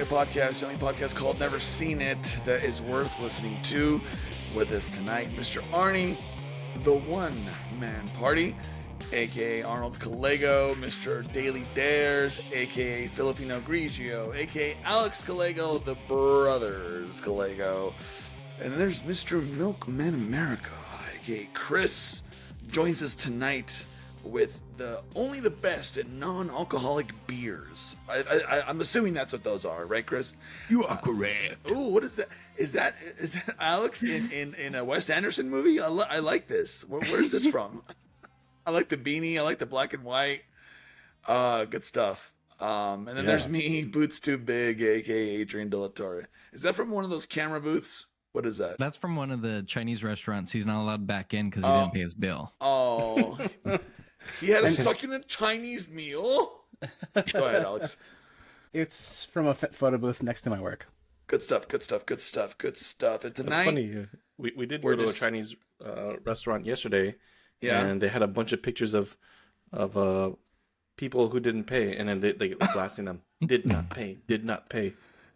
America podcast, the only podcast called Never Seen It that is worth listening to. With us tonight, Mr. Arnie, the One Man Party, aka Arnold Callego, Mr. Daily Dares, aka Filipino Grigio, aka Alex Callego, the Brothers Callego. And then there's Mr. Milkman America, aka Chris, joins us tonight with only the best in non-alcoholic beers. I'm assuming that's what those are, right, Chris? You are correct. Ooh, what is that? Is that Alex in a Wes Anderson movie? I like this. Where is this from? I like the beanie. I like the black and white. Good stuff. And then there's me, Boots Too Big, aka Adrian De La Torre. Is that from one of those camera booths? What is that? That's from one of the Chinese restaurants. He's not allowed back in because he didn't pay his bill. Oh. He had a succulent Chinese meal. Go ahead, Alex. It's from a photo booth next to my work. Good stuff. And tonight, it's funny. We did go to a Chinese restaurant yesterday, and they had a bunch of pictures of people who didn't pay, and then they blasting them. Did not pay.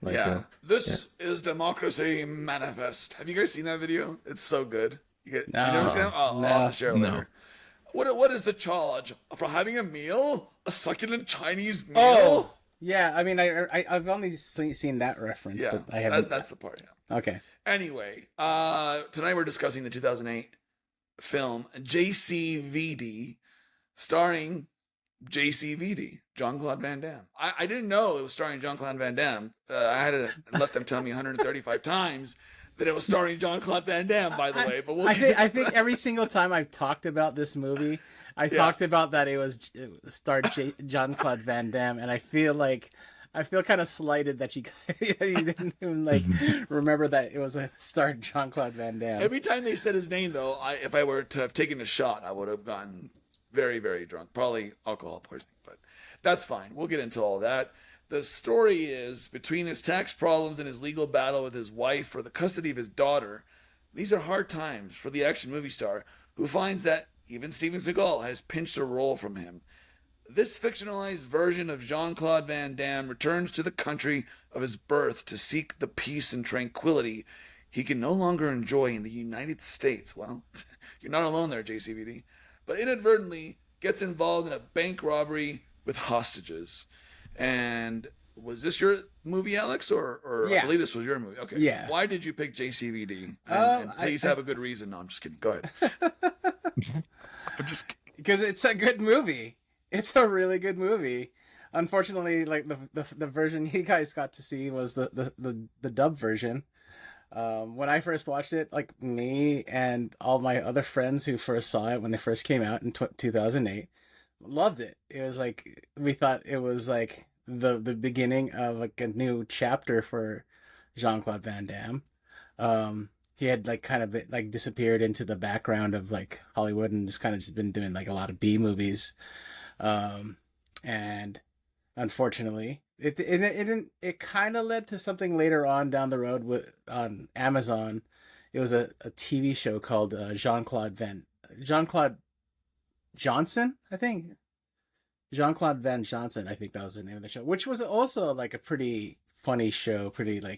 Like, this is Democracy Manifest. Have you guys seen that video? It's so good. You never seen that? Oh, I'll have to share it later. What is the charge for having a meal? A succulent Chinese meal? Oh, yeah. I mean, I've only seen that reference, but I haven't. That's the part. Yeah. Okay. Anyway, tonight we're discussing the 2008 film JCVD, starring JCVD, Jean-Claude Van Damme. I didn't know it was starring Jean-Claude Van Damme. I had to let them tell me 135 times that it was starring Jean-Claude Van Damme, by the way. But I think every single time I've talked about this movie, I talked about that it starred Jean-Claude Van Damme, and I feel kind of slighted that you didn't even remember that it was starred Jean-Claude Van Damme. Every time they said his name, though, if I were to have taken a shot, I would have gotten very, very drunk. Probably alcohol poisoning, but that's fine. We'll get into all that. The story is, between his tax problems and his legal battle with his wife for the custody of his daughter, these are hard times for the action movie star who finds that even Steven Seagal has pinched a role from him. This fictionalized version of Jean-Claude Van Damme returns to the country of his birth to seek the peace and tranquility he can no longer enjoy in the United States. Well, you're not alone there, JCVD. But inadvertently gets involved in a bank robbery with hostages. And was this your movie, Alex, or I believe this was your movie? Okay. Yeah. Why did you pick JCVD? And please have a good reason. No, I'm just kidding. Go ahead. I'm just kidding. Because it's a good movie. It's a really good movie. Unfortunately, like the version you guys got to see was the dub version. When I first watched it, like me and all my other friends who first saw it when it first came out in 2008, loved it. It was like, we thought it was like the beginning of like a new chapter for Jean-Claude Van Damme. He had like kind of like disappeared into the background of like Hollywood and just been doing like a lot of B movies. And unfortunately, it kind of led to something later on down the road on Amazon. It was a TV show called Jean-Claude Johnson, I think. Jean-Claude Van Johnson, I think that was the name of the show, which was also like a pretty funny show, and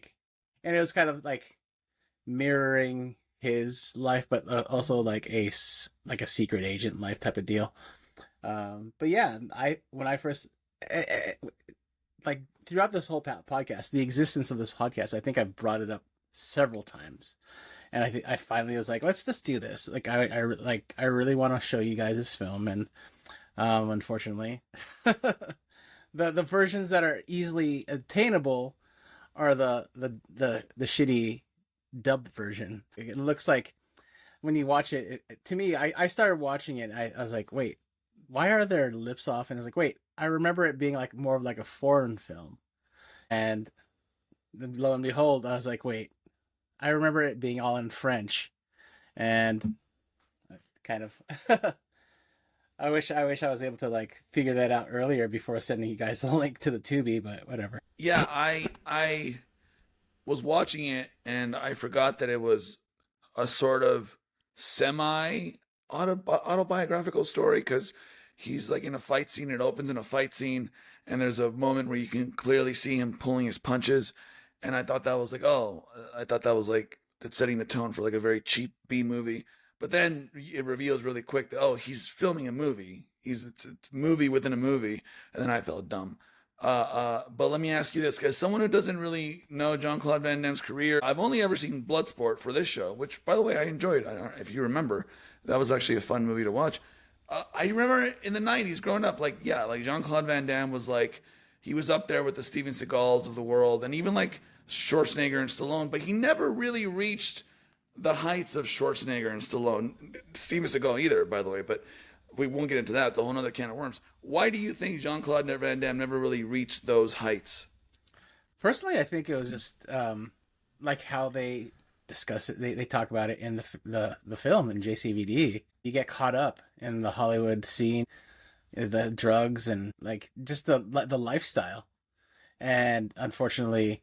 it was kind of like mirroring his life, but also like a secret agent life type of deal. But yeah, when I first, like throughout this whole podcast, the existence of this podcast, I think I've brought it up several times. And I think I finally was like, let's just do this. Like, I really want to show you guys this film. And, unfortunately, the versions that are easily attainable are the shitty dubbed version. It looks like when you watch it, to me, I started watching it. I was like, wait, why are their lips off? And I was like, wait, I remember it being like more of like a foreign film. And lo and behold, I was like, wait, I remember it being all in French, and kind of, I wish I was able to like figure that out earlier before sending you guys the link to the Tubi, but whatever. Yeah, I was watching it and I forgot that it was a sort of semi autobiographical story, because he's like in a fight scene. It opens in a fight scene, and there's a moment where you can clearly see him pulling his punches. And I thought that was like, that's setting the tone for like a very cheap B movie. But then it reveals really quick that, he's filming a movie. It's a movie within a movie. And then I felt dumb. But let me ask you this, as someone who doesn't really know Jean-Claude Van Damme's career, I've only ever seen Bloodsport for this show, which, by the way, I enjoyed. I don't know if you remember, that was actually a fun movie to watch. I remember in the 90s growing up, like Jean-Claude Van Damme was like, he was up there with the Steven Seagals of the world, and even like Schwarzenegger and Stallone, but he never really reached the heights of Schwarzenegger and Stallone. Steven Seagal either, by the way, but we won't get into that. It's a whole other can of worms. Why do you think Jean-Claude Van Damme never really reached those heights? Personally, I think it was just like how they discuss it. They talk about it in the film in JCVD. You get caught up in the Hollywood scene, the drugs, and like just the lifestyle. And unfortunately,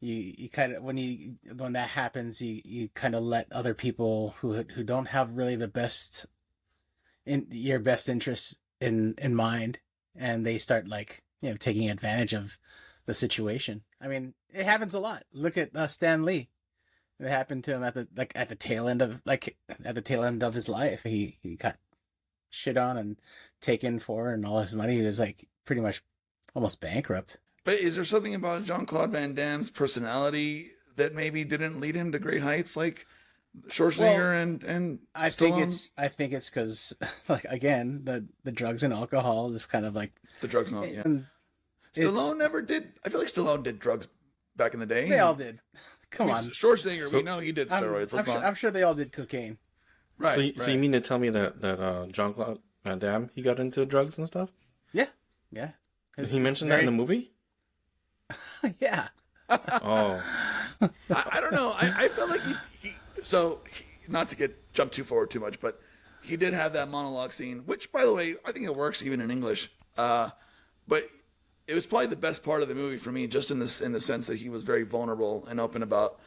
you kind of when that happens, you kind of let other people who don't have really the best your best interests in mind, and they start like taking advantage of the situation. I mean, it happens a lot. Look at Stan Lee. It happened to him at the tail end of his life. He got shit on and taken for, and all his money. He was like pretty much almost bankrupt. But is there something about Jean-Claude Van Damme's personality that maybe didn't lead him to great heights, like Schwarzenegger and Stallone? I think it's because, like, again, the drugs and alcohol is kind of like the drugs and alcohol. Yeah. Stallone never did. I feel like Stallone did drugs back in the day. They all did. Come on, Schwarzenegger. We know he did steroids. I'm sure they all did cocaine. Right. So you mean to tell me that Jean-Claude Van Damme, he got into drugs and stuff? Yeah. Did he mention that in the movie? Yeah. Oh. I don't know. I felt like he not to jump too forward too much, but he did have that monologue scene, which, by the way, I think it works even in English. But it was probably the best part of the movie for me, just in the sense that he was very vulnerable and open about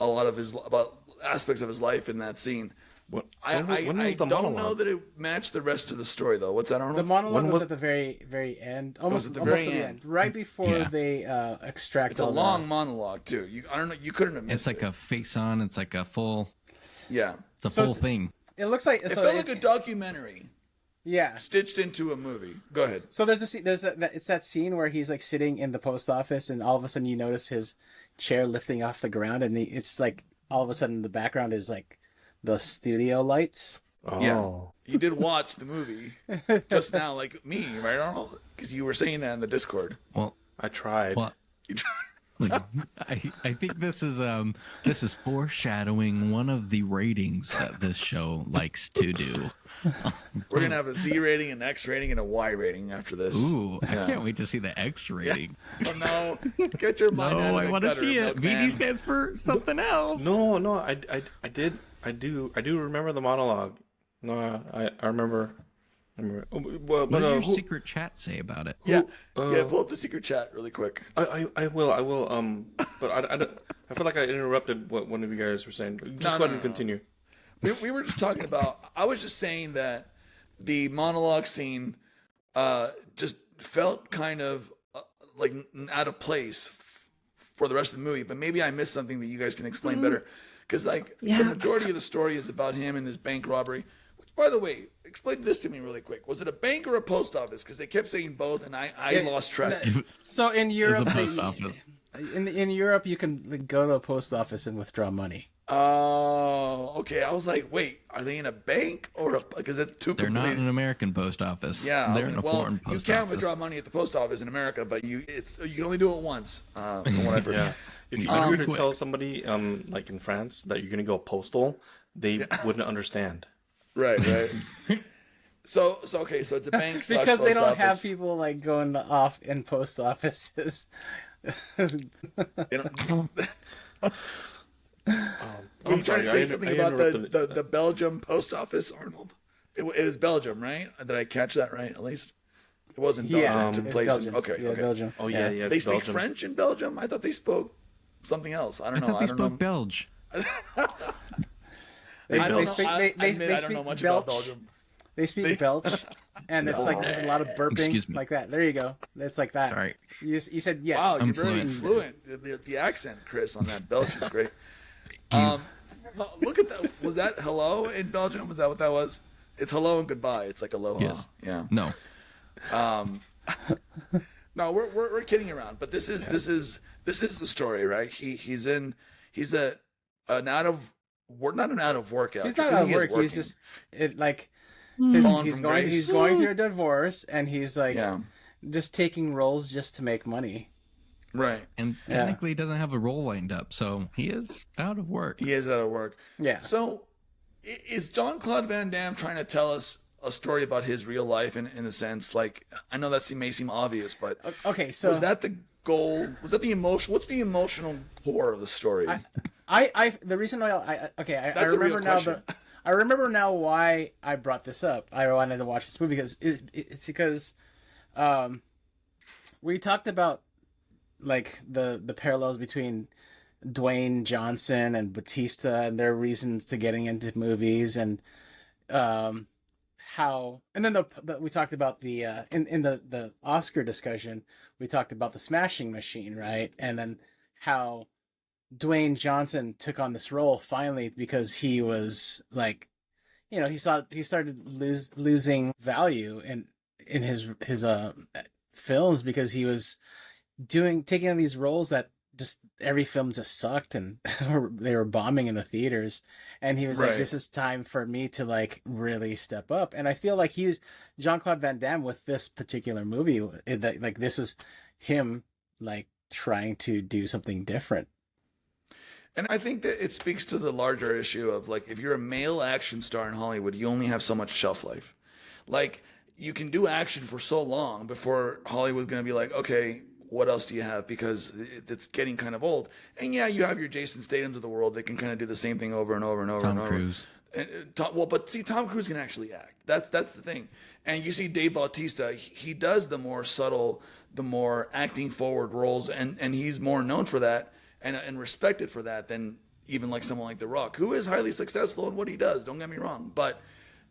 a lot of about aspects of his life in that scene. I don't know that it matched the rest of the story, though. What's that, Arnold? The monologue was at the very, very end. Almost at the very end. Right before they extract. It's a long monologue too. I don't know. You couldn't have missed it. It's like a face-on. It's like a full. Yeah. It's a full thing. It looks like it felt like a documentary. Yeah. Stitched into a movie. Go ahead. So it's that scene where he's like sitting in the post office, and all of a sudden you notice his chair lifting off the ground, and it's like all of a sudden the background is like the studio lights. Oh. Yeah. You did watch the movie just now, like me, right, Arnold? Because you were saying that in the Discord. Well, I tried. Well, I think this is foreshadowing one of the ratings that this show likes to do. We're gonna have a Z rating, an X rating, and a Y rating after this. Ooh, I can't wait to see the X rating. Yeah. Oh no! Get your mind out of I the want to gutter, see it. milkman. VD stands for something else. No, I do remember the monologue. No, I remember. What does your secret chat say about it? Yeah, pull up the secret chat really quick. I will. But I feel like I interrupted what one of you guys were saying. Just go ahead and continue. We were just talking about. I was just saying that the monologue scene just felt kind of like out of place for the rest of the movie. But maybe I missed something that you guys can explain better. Because the majority of the story is about him and his bank robbery. Which, by the way, explain this to me really quick. Was it a bank or a post office? Because they kept saying both, and I lost track. So in Europe, a post office. In Europe, you can go to a post office and withdraw money. Oh, okay. I was like, wait, are they in a bank or because it's two? They're not in an American post office. Yeah, they're in a foreign post office. You can withdraw money at the post office in America, but you can only do it once. From what I've heard. Yeah. If you were to tell somebody, like in France, that you're gonna go postal, they wouldn't understand. Right. So okay, so it's a bank because they don't office. have people like going off in post offices. Were you trying to say something about the Belgium post office, Arnold? It was Belgium, right? Did I catch that right? At least it wasn't Belgium. Yeah, it took it's place Belgium. Okay. Belgium. Oh yeah. They speak Belgium. French in Belgium. I thought they spoke something else. I don't know. I thought they spoke Belge. I don't know much about Belgium. They speak Belch, and it's like there's a lot of burping, Excuse me. like that. There you go. It's like that. Sorry. You said yes. Wow, you're I'm very fluent. fluent. The accent, Chris, on that Belch is great. Look at that. Was that hello in Belgium? Was that what that was? It's hello and goodbye. It's like aloha. Yes. Yeah. No. No, we're kidding around, but this is the story, right? He's not an out of work actor. He's not 'cause out of he is work. He's working. just like Fallen he's from going grace. he's going through a divorce, and he's like Yeah. just taking roles just to make money. Right. And technically, he doesn't have a role lined up, so he is out of work. He is out of work. Yeah. So, is Jean-Claude Van Damme trying to tell us a story about his real life in a sense? Like, I know that may seem obvious, but Okay, so was that the goal? Was that the emotion? What's the emotional core of the story? the reason why I That's a real remember now question. I remember now why I brought this up. I wanted to watch this movie because it's because we talked about like the parallels between Dwayne Johnson and Batista and their reasons to getting into movies, and how, and then we talked about the in the Oscar discussion, we talked about the Smashing Machine, right? And then how Dwayne Johnson took on this role finally because he was like, he started losing value in his films because he was taking on these roles that just every film just sucked, and they were bombing in the theaters, and he was like, this is time for me to like really step up. And I feel like he's Jean-Claude Van Damme with this particular movie, that like this is him like trying to do something different. And I think that it speaks to the larger issue of like, if you're a male action star in Hollywood, you only have so much shelf life. Like, you can do action for so long before Hollywood's going to be like, okay, what else do you have? Because it's getting kind of old. And yeah, you have your Jason Statham's of the world that can kind of do the same thing over and over and over Tom and over. Cruise. But see, Tom Cruise can actually act. That's the thing. And you see Dave Bautista, he does the more subtle, the more acting forward roles, and he's more known for that and respected for that than even like someone like The Rock, who is highly successful in what he does. Don't get me wrong, but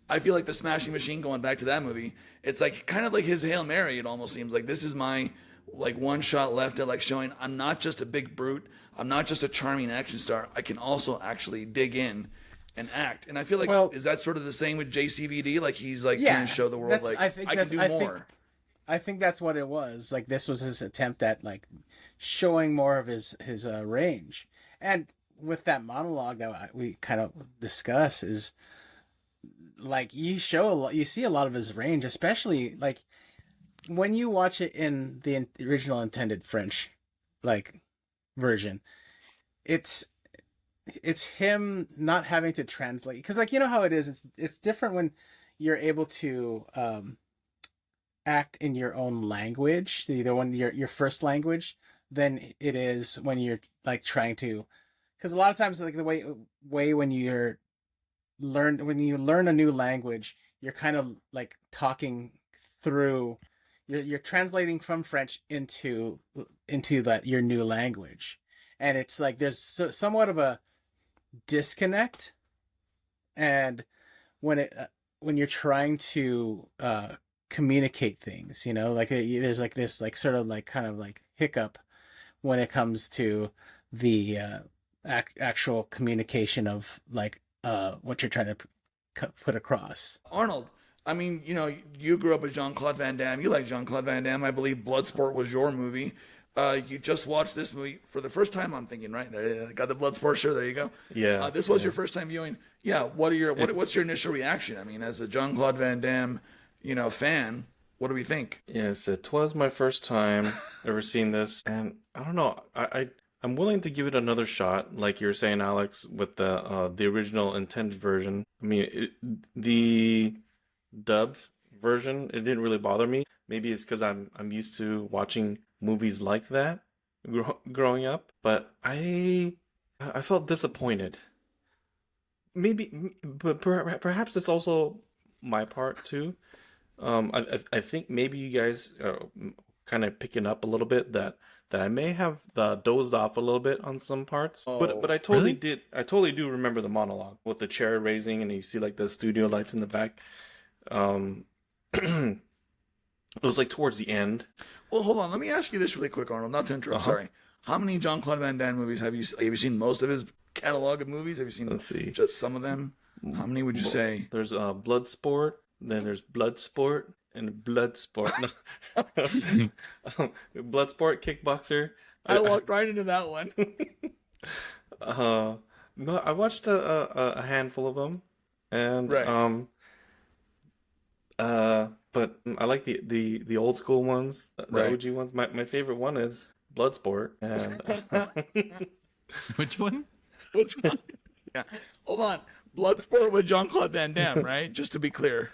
I feel like the Smashing Machine, going back to that movie, it's like kind of like his Hail Mary. It almost seems like this is my like one shot left at like showing I'm not just a big brute. I'm not just a charming action star. I can also actually dig in and act. And I feel like, is that sort of the same with JCVD? Like he's like trying to show the world like I can do more. I think that's what it was. Like this was his attempt at like showing more of his range. And with that monologue that we kind of discuss is like you see a lot of his range, especially like when you watch it in the original intended French like version. It's him not having to translate, because like how it is. It's different when you're able to act in your own language, either when your first language, than it is when you're like trying to, because a lot of times like the way when you learn a new language, you're kind of like talking through, you're translating from French into that your new language, and it's like there's somewhat of a disconnect, and when you're trying to communicate things, like there's like this like sort of like kind of like hiccup when it comes to the actual communication of like what you're trying to put across. Arnold, I mean, you grew up with Jean-Claude Van Damme. You like Jean-Claude Van Damme. I believe Bloodsport was your movie. You just watched this movie for the first time, I'm thinking, right? There, got the Bloodsport shirt. There you go. Yeah. This was your first time viewing. Yeah. What's your initial reaction? I mean, as a Jean-Claude Van Damme, fan, what do we think? Yes, it was my first time ever seeing this, and I don't know. I'm willing to give it another shot, like you were saying, Alex, with the original intended version. I mean, the dubbed version, it didn't really bother me. Maybe it's because I'm used to watching movies like that growing up, but I felt disappointed. Maybe, but perhaps it's also my part too. I think maybe you guys are kind of picking up a little bit that I may have dozed off a little bit on some parts, but I totally did. I totally do remember the monologue with the chair raising, and you see like the studio lights in the back. It was like towards the end. Well, hold on. Let me ask you this really quick, Arnold. Not to interrupt. Uh-huh. Sorry. How many Jean-Claude Van Damme movies have you seen? Most of his catalog of movies? Have you seen Let's see. just some of them? How many would you say? There's Bloodsport, then there's Bloodsport and Bloodsport. Bloodsport, Kickboxer. I walked right into that one. No, I watched a handful of them, and Right. but I like the old school ones, the Right. OG ones. My favorite one is Bloodsport, and Which one? Which one? Yeah. Hold on. Bloodsport with Jean-Claude Van Damme, right? Just to be clear.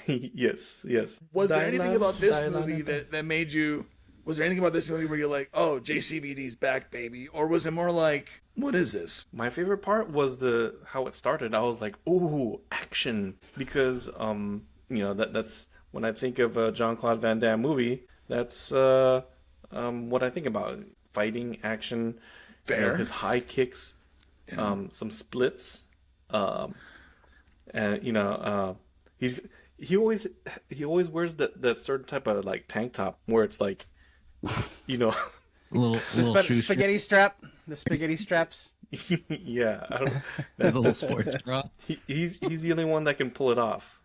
yes. Was there anything about this Dylan. movie that made you... Was there anything about this movie where you're like, oh, JCVD's back, baby? Or was it more like, what is this? My favorite part was the how it started. I was like, "Ooh, action!" Because that's when I think of a Jean-Claude Van Damme movie. That's what I think about: fighting, action, Fair. his high kicks, some splits, and he always wears that certain type of like tank top where it's like, Little The shoe spaghetti strap. The spaghetti straps. yeah, I don't. his little sports bra. He's the only one that can pull it off,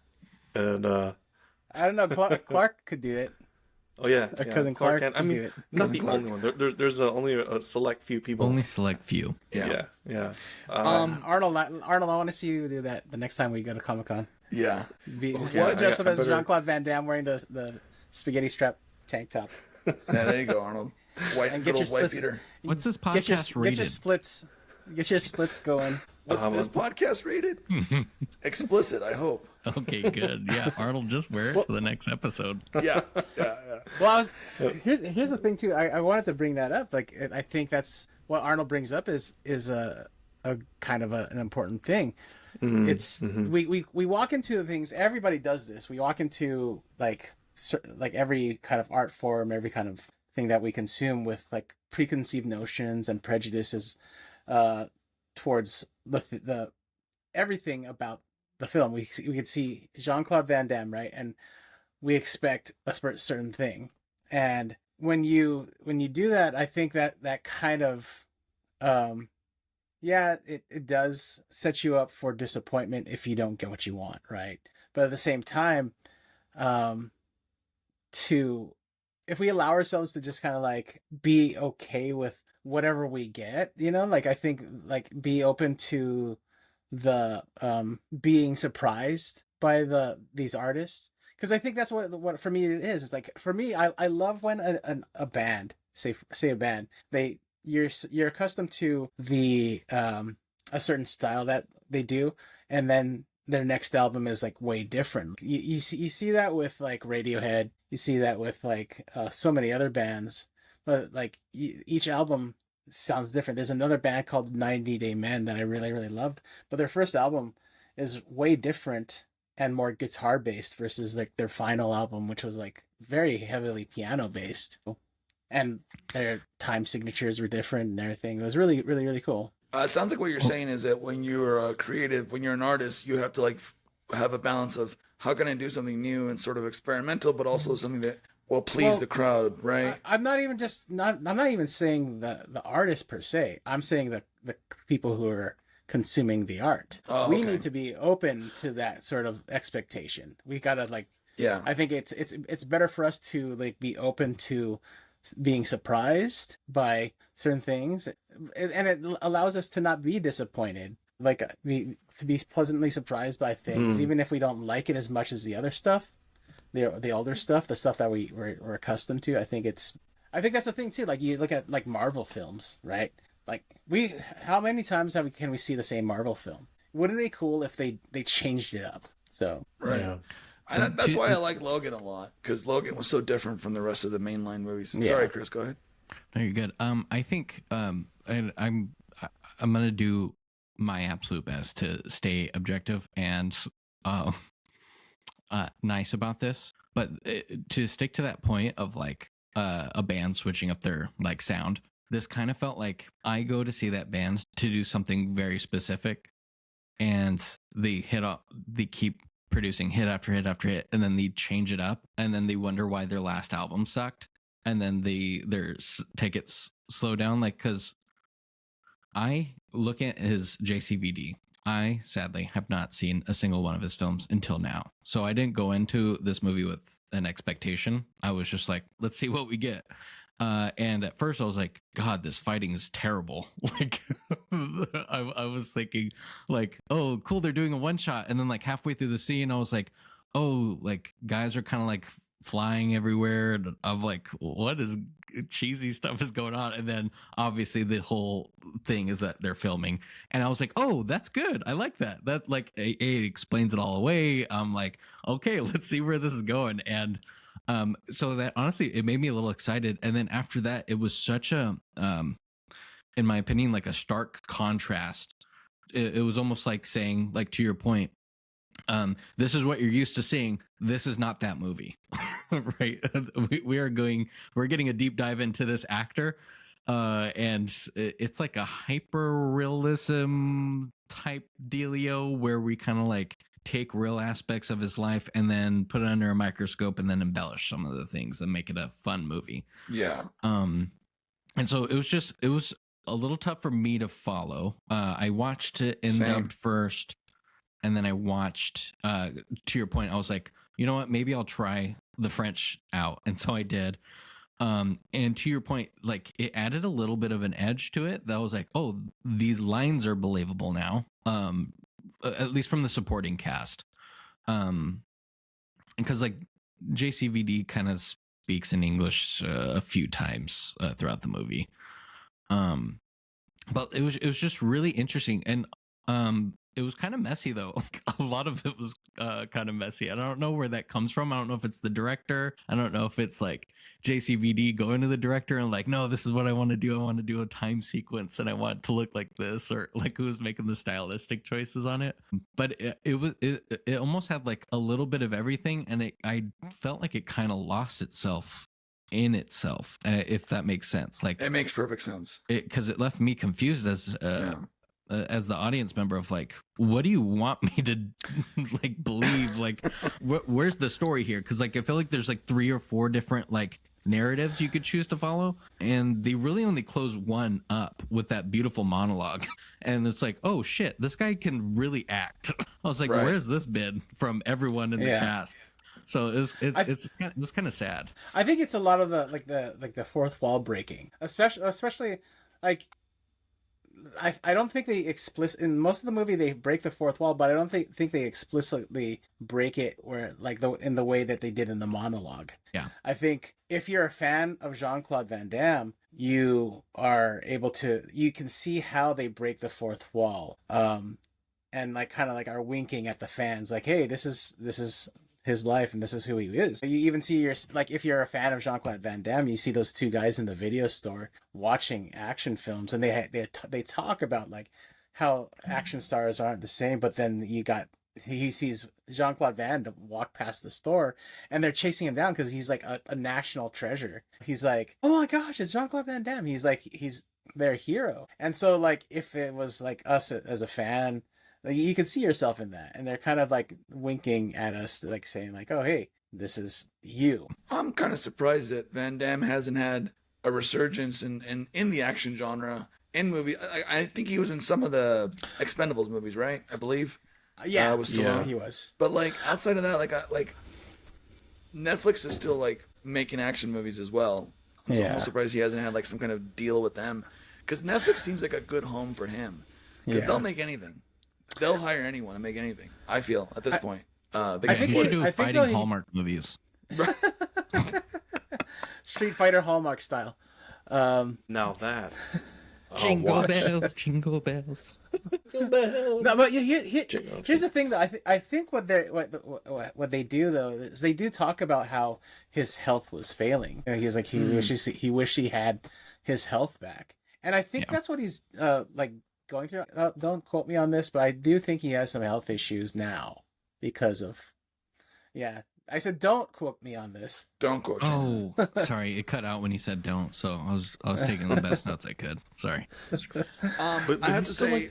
and I don't know. Clark could do it. oh yeah, Our cousin Clark can. I can mean, do it. not the only one. There's only a select few people. Only select few. Yeah. Arnold, I want to see you do that the next time we go to Comic-Con. Yeah. Dress up I as better- Jean-Claude Van Damme wearing the spaghetti strap tank top. Yeah, there you go, Arnold. White, And good get old your white splits. beater. What's this Get podcast your rated? splits. Get your splits going. What's this podcast rated? Explicit, I hope. Okay, good. Yeah, Arnold, just wear it to the next episode. Yeah. Well, here's the thing too. I wanted to bring that up. Like, I think that's what Arnold brings up is a kind of an important thing. It's we walk into things. Everybody does this. We walk into like every kind of art form, every kind of thing that we consume with like preconceived notions and prejudices towards the everything about the film. We could see Jean-Claude Van Damme, right, and we expect a certain thing. And when you do that, I think that kind of it does set you up for disappointment if you don't get what you want, right? But at the same time, if we allow ourselves to just kind of like be okay with whatever we get, like I think like be open to the being surprised by these artists, because I think that's what for me it is. It's like, for me, I love when a band, say a band, you're accustomed to the a certain style that they do, and then their next album is like way different. You see that with like Radiohead. You see that with like so many other bands, but like each album sounds different. There's another band called 90 Day Men that I really, really loved, but their first album is way different and more guitar based versus like their final album, which was like very heavily piano based, and their time signatures were different and everything. It was really, really, really cool. It sounds like what you're saying is that when you're creative, when you're an artist, you have to like have a balance of how can I do something new and sort of experimental, but also something that will please the crowd, right? I'm not even saying the artist per se. I'm saying the people who are consuming the art. Oh, we okay. need to be open to that sort of expectation. We gotta like. Yeah. I think it's better for us to like be open to being surprised by certain things, and it allows us to not be disappointed, like to be pleasantly surprised by things, even if we don't like it as much as the other stuff, the older stuff, the stuff that we're accustomed to. I think that's the thing too. Like you look at like Marvel films, right? Like how many times can we see the same Marvel film? Wouldn't it be cool if they changed it up? So Right. Yeah. That's why I like Logan a lot, because Logan was so different from the rest of the mainline movies. Yeah. Sorry, Chris, go ahead. No, you're good. I think and I'm gonna do my absolute best to stay objective and nice about this, but to stick to that point of like a band switching up their like sound. This kind of felt like I go to see that band to do something very specific, and they keep producing hit after hit after hit, and then they change it up, and then they wonder why their last album sucked, and then their tickets slow down. Like, because I look at his JCVD. I sadly have not seen a single one of his films until now. So I didn't go into this movie with an expectation. I was just like, let's see what we get. And at first I was like, God, this fighting is terrible. Like, I was thinking like, oh, cool, they're doing a one shot. And then like halfway through the scene, I was like, oh, like guys are kind of like flying everywhere. And I'm like, what is cheesy stuff is going on? And then obviously the whole thing is that they're filming. And I was like, oh, that's good. I like that. That like it explains it all away. I'm like, okay, let's see where this is going. And so that honestly, it made me a little excited. And then after that, it was such a, in my opinion, like a stark contrast. It was almost like saying, like, to your point, this is what you're used to seeing. This is not that movie, right? We're getting a deep dive into this actor. And it's like a hyper realism type dealio where we kind of like take real aspects of his life and then put it under a microscope and then embellish some of the things and make it a fun movie. Yeah. And so it was a little tough for me to follow. I watched it in dubbed first, and then I watched, to your point, I was like, you know what, maybe I'll try the French out. And so I did. And to your point, like it added a little bit of an edge to it that was like, oh, these lines are believable now. At least from the supporting cast. Because like JCVD kind of speaks in English a few times throughout the movie. But it was just really interesting. And it was kind of messy though. Like, a lot of it was kind of messy. I don't know where that comes from. I don't know if it's the director. I don't know if it's like JCVD going to the director and like, no, this is what I want to do. I want to do a time sequence and I want it to look like this, or like who's making the stylistic choices on it. But it almost had like a little bit of everything, and I felt like it kind of lost itself in itself, if that makes sense. Like it makes perfect sense. Because it left me confused as the audience member of like, what do you want me to like believe? Like, where's the story here? Because like I feel like there's like 3 or 4 different like narratives you could choose to follow, and they really only close one up with that beautiful monologue. And it's like, oh shit, this guy can really act. I was like, where's this been from everyone in the cast? So it was kind of sad. I think it's a lot of the fourth wall breaking, especially like. I don't think they in most of the movie they break the fourth wall, but I don't think they explicitly break it where like in the way that they did in the monologue. Yeah. I think if you're a fan of Jean-Claude Van Damme, you can see how they break the fourth wall. And like kind of like are winking at the fans like, hey, this is his life and this is who he is. You even see if you're a fan of Jean-Claude Van Damme, you see those 2 guys in the video store watching action films, and they talk about like how action stars aren't the same, but then he sees Jean-Claude Van Damme walk past the store and they're chasing him down because he's like a national treasure. He's like, oh my gosh, it's Jean-Claude Van Damme. He's their hero. And so like if it was like us as a fan, like, you can see yourself in that, and they're kind of like winking at us, like saying like, oh, hey, this is you. I'm kind of surprised that Van Damme hasn't had a resurgence in the action genre in movie. I think he was in some of the Expendables movies, right? I believe. Yeah, was Stallone. He was. But like outside of that, like Netflix is still like making action movies as well. So I'm surprised he hasn't had like some kind of deal with them, because Netflix seems like a good home for him, because they'll make anything. They'll hire anyone to make anything, I feel, at this point. I think you should do fighting Hallmark movies. Street Fighter Hallmark style. Now that. Jingle bells, jingle bells. No, but here's the thing, though. I think what they do though is they do talk about how his health was failing. He's like he wished he had his health back, and I think that's what he's like going through. Don't quote me on this, but I do think he has some health issues now because of. Yeah, I said don't quote me on this. Don't quote. Oh, sorry, it cut out when you said don't. So I was taking the best notes I could. Sorry. But I have to say,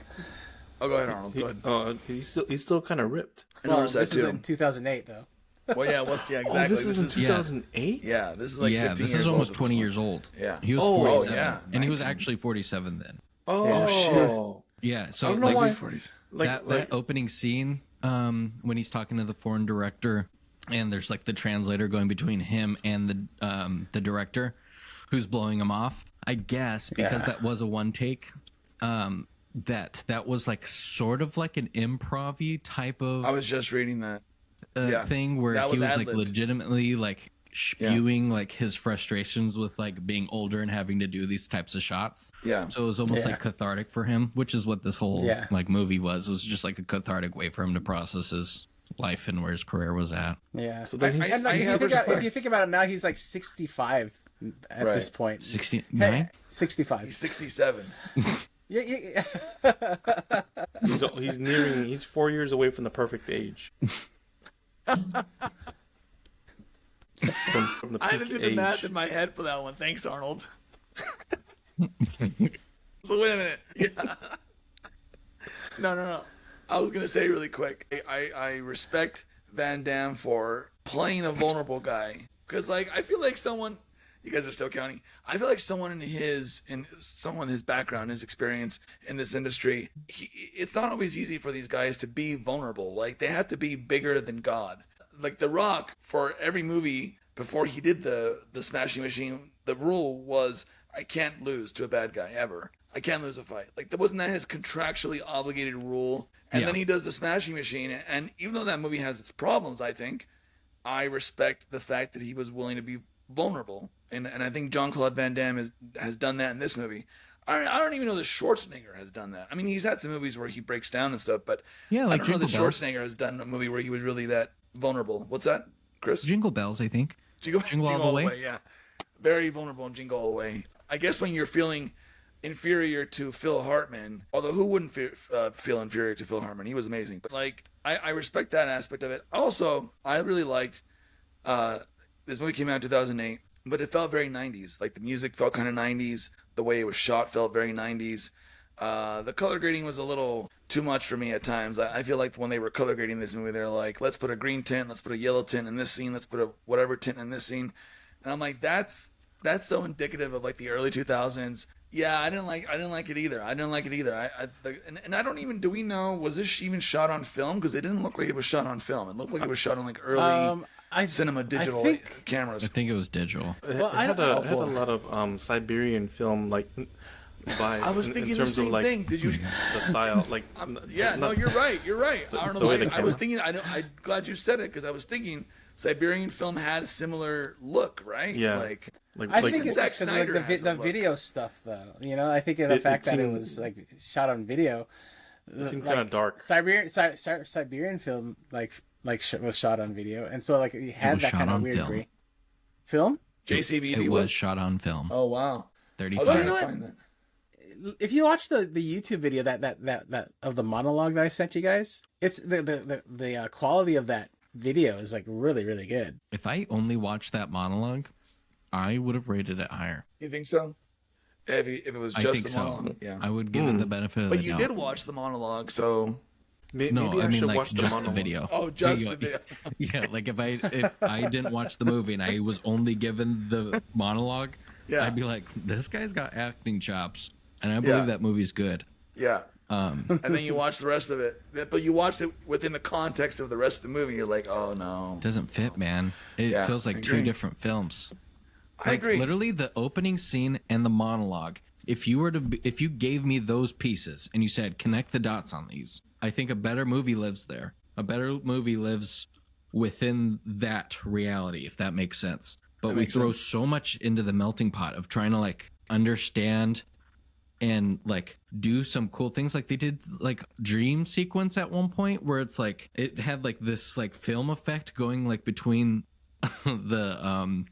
Oh, go ahead, Arnold. Go ahead. He's still kind of ripped. I noticed that this is too. in 2008 though. Well, yeah, exactly. Oh, this is in 2008. Yeah, this is like 15 this years is old almost at this 20 point. years old. Yeah. He was Oh, 47, yeah, and he was 19. actually 47 then. Oh, shit. Yeah, so I don't know like, why. 40s. that opening scene, when he's talking to the foreign director, and there's like the translator going between him and the director, who's blowing him off. I guess because that was a one take. That was like sort of like an improv-y type of I was just reading that. thing where That he was was like ad-libbed. legitimately like spewing like his frustrations with like being older and having to do these types of shots. Yeah. So it was almost like cathartic for him, which is what this whole like movie was. It was just like a cathartic way for him to process his life and where his career was at. Yeah. So then he's, And like, have if you think about it now, he's like 65 at this point. 69? 65. He's 67. Yeah. he's 4 years away from the perfect age. from the I had to peak do the math age. in my head for that one. Thanks, Arnold. So wait a minute. Yeah. No. I was gonna say really quick. I respect Van Damme for playing a vulnerable guy because like I feel like someone. You guys are still counting. I feel like someone in his background, his experience in this industry, it's not always easy for these guys to be vulnerable. Like they have to be bigger than God. Like The Rock, for every movie before he did the Smashing Machine, the rule was I can't lose to a bad guy ever. I can't lose a fight. Like wasn't that his contractually obligated rule? And then he does the Smashing Machine, and even though that movie has its problems, I think I respect the fact that he was willing to be vulnerable. And I think Jean-Claude Van Damme has done that in this movie. I don't even know that Schwarzenegger has done that. I mean, he's had some movies where he breaks down and stuff, but Yeah, like I don't know that Jingle Bells. Schwarzenegger has done a movie where he was really that vulnerable. What's that, Chris? Jingle Bells, I think. Jingle All the Way, yeah. Very vulnerable in Jingle All the Way. I guess when you're feeling inferior to Phil Hartman, although who wouldn't feel inferior to Phil Hartman? He was amazing. But like, I respect that aspect of it. Also, I really liked this movie came out in 2008, but it felt very 90s. Like the music felt kind of 90s. The way it was shot felt very 90s. The color grading was a little too much for me at times. I feel like when they were color grading this movie, they're like, let's put a green tint, let's put a yellow tint in this scene, let's put a whatever tint in this scene. And I'm like, that's so indicative of like the early 2000s. Yeah, I didn't like it either. I don't even, do we know, was this even shot on film? Because it didn't look like it was shot on film. It looked like it was shot on like early cinema digital cameras. I think it was digital. It had a lot of Siberian film like vibes. I was thinking in the terms same of, like, thing. Did you? the style? Like No, you're right. I don't know. way the I was camera- thinking. I'm glad you said it because I was thinking Siberian film had a similar look, right? Yeah. Like I think it's Zack just because Snyder like has a the look. video stuff, though. You know, I think of the It fact that it seemed- was like shot on video. It seemed kind of dark. Siberian film was shot on video, and so like it had was that shot kind of on weird film. gray. Film. JCVD It was shot on film. Oh wow. 35. I was you know trying to what? find that. If you watch the YouTube video that of the monologue that I sent you guys, it's the quality of that video is like really good. If I only watched that monologue, I would have rated it higher. You think so? If it was I just think the so. monologue, yeah. I would give it the benefit of But the you doubt. did watch the monologue, so Maybe No, I I mean should like watch the just the monologue. video. oh, just Yeah, the video. Yeah, like if I didn't watch the movie and I was only given the monologue, Yeah. I'd be like, this guy's got acting chops, and I believe Yeah. that movie's good. Yeah. And then you watch the rest of it, but you watched it within the context of the rest of the movie. And you're like, oh no. It doesn't fit, man. It Yeah, feels like I two agree. different films. I agree. Literally, the opening scene and the monologue. If you gave me those pieces and you said connect the dots on these, I think a better movie lives there. A better movie lives within that reality, if that makes sense. But That we makes throw sense. so much into the melting pot of trying to like understand and like do some cool things. Like they did like dream sequence at one point where it's like it had like this like film effect going like between the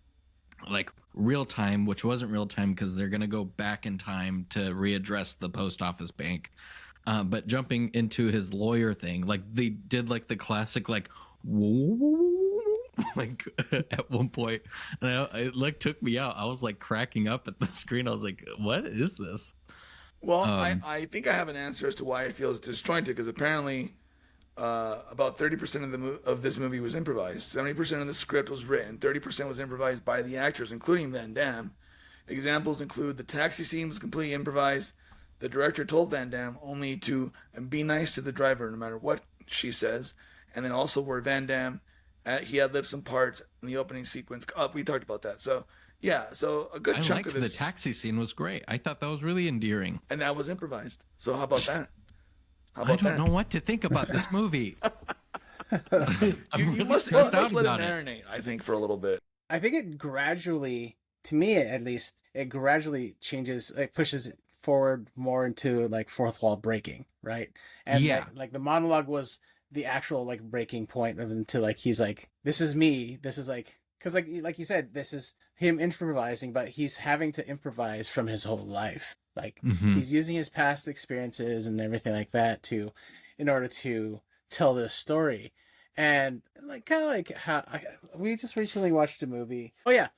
like real time, which wasn't real time because they're gonna go back in time to readdress the post office bank. But jumping into his lawyer thing, like they did like the classic like like at one point, and it like took me out. I was like cracking up at the screen. I was like, "What is this?" Well, I think I have an answer as to why it feels disjointed, because apparently about 30% of this movie was improvised. 70% of the script was written. 30% was improvised by the actors, including Van Damme. Examples include the taxi scene was completely improvised. The director told Van Damme only to be nice to the driver no matter what she says. And then also where Van Damme, he had lips some parts in the opening sequence. We talked about that. So, yeah, so a good I chunk liked of this. the taxi scene was great. I thought that was really endearing. And that was improvised. So how about that? How I about don't that? know what to think about this movie. You must stressed let out it about it. marinate, I think, for a little bit. I think it gradually, to me at least, it gradually changes, like pushes it forward more into like fourth wall breaking, right? And Yeah. like the monologue was the actual like breaking point of into like he's like, this is me, this is like, because like you said, this is him improvising, but he's having to improvise from his whole life. Like Mhm. he's using his past experiences and everything like that in order to tell this story. And like kind of like how we just recently watched a movie. Oh yeah,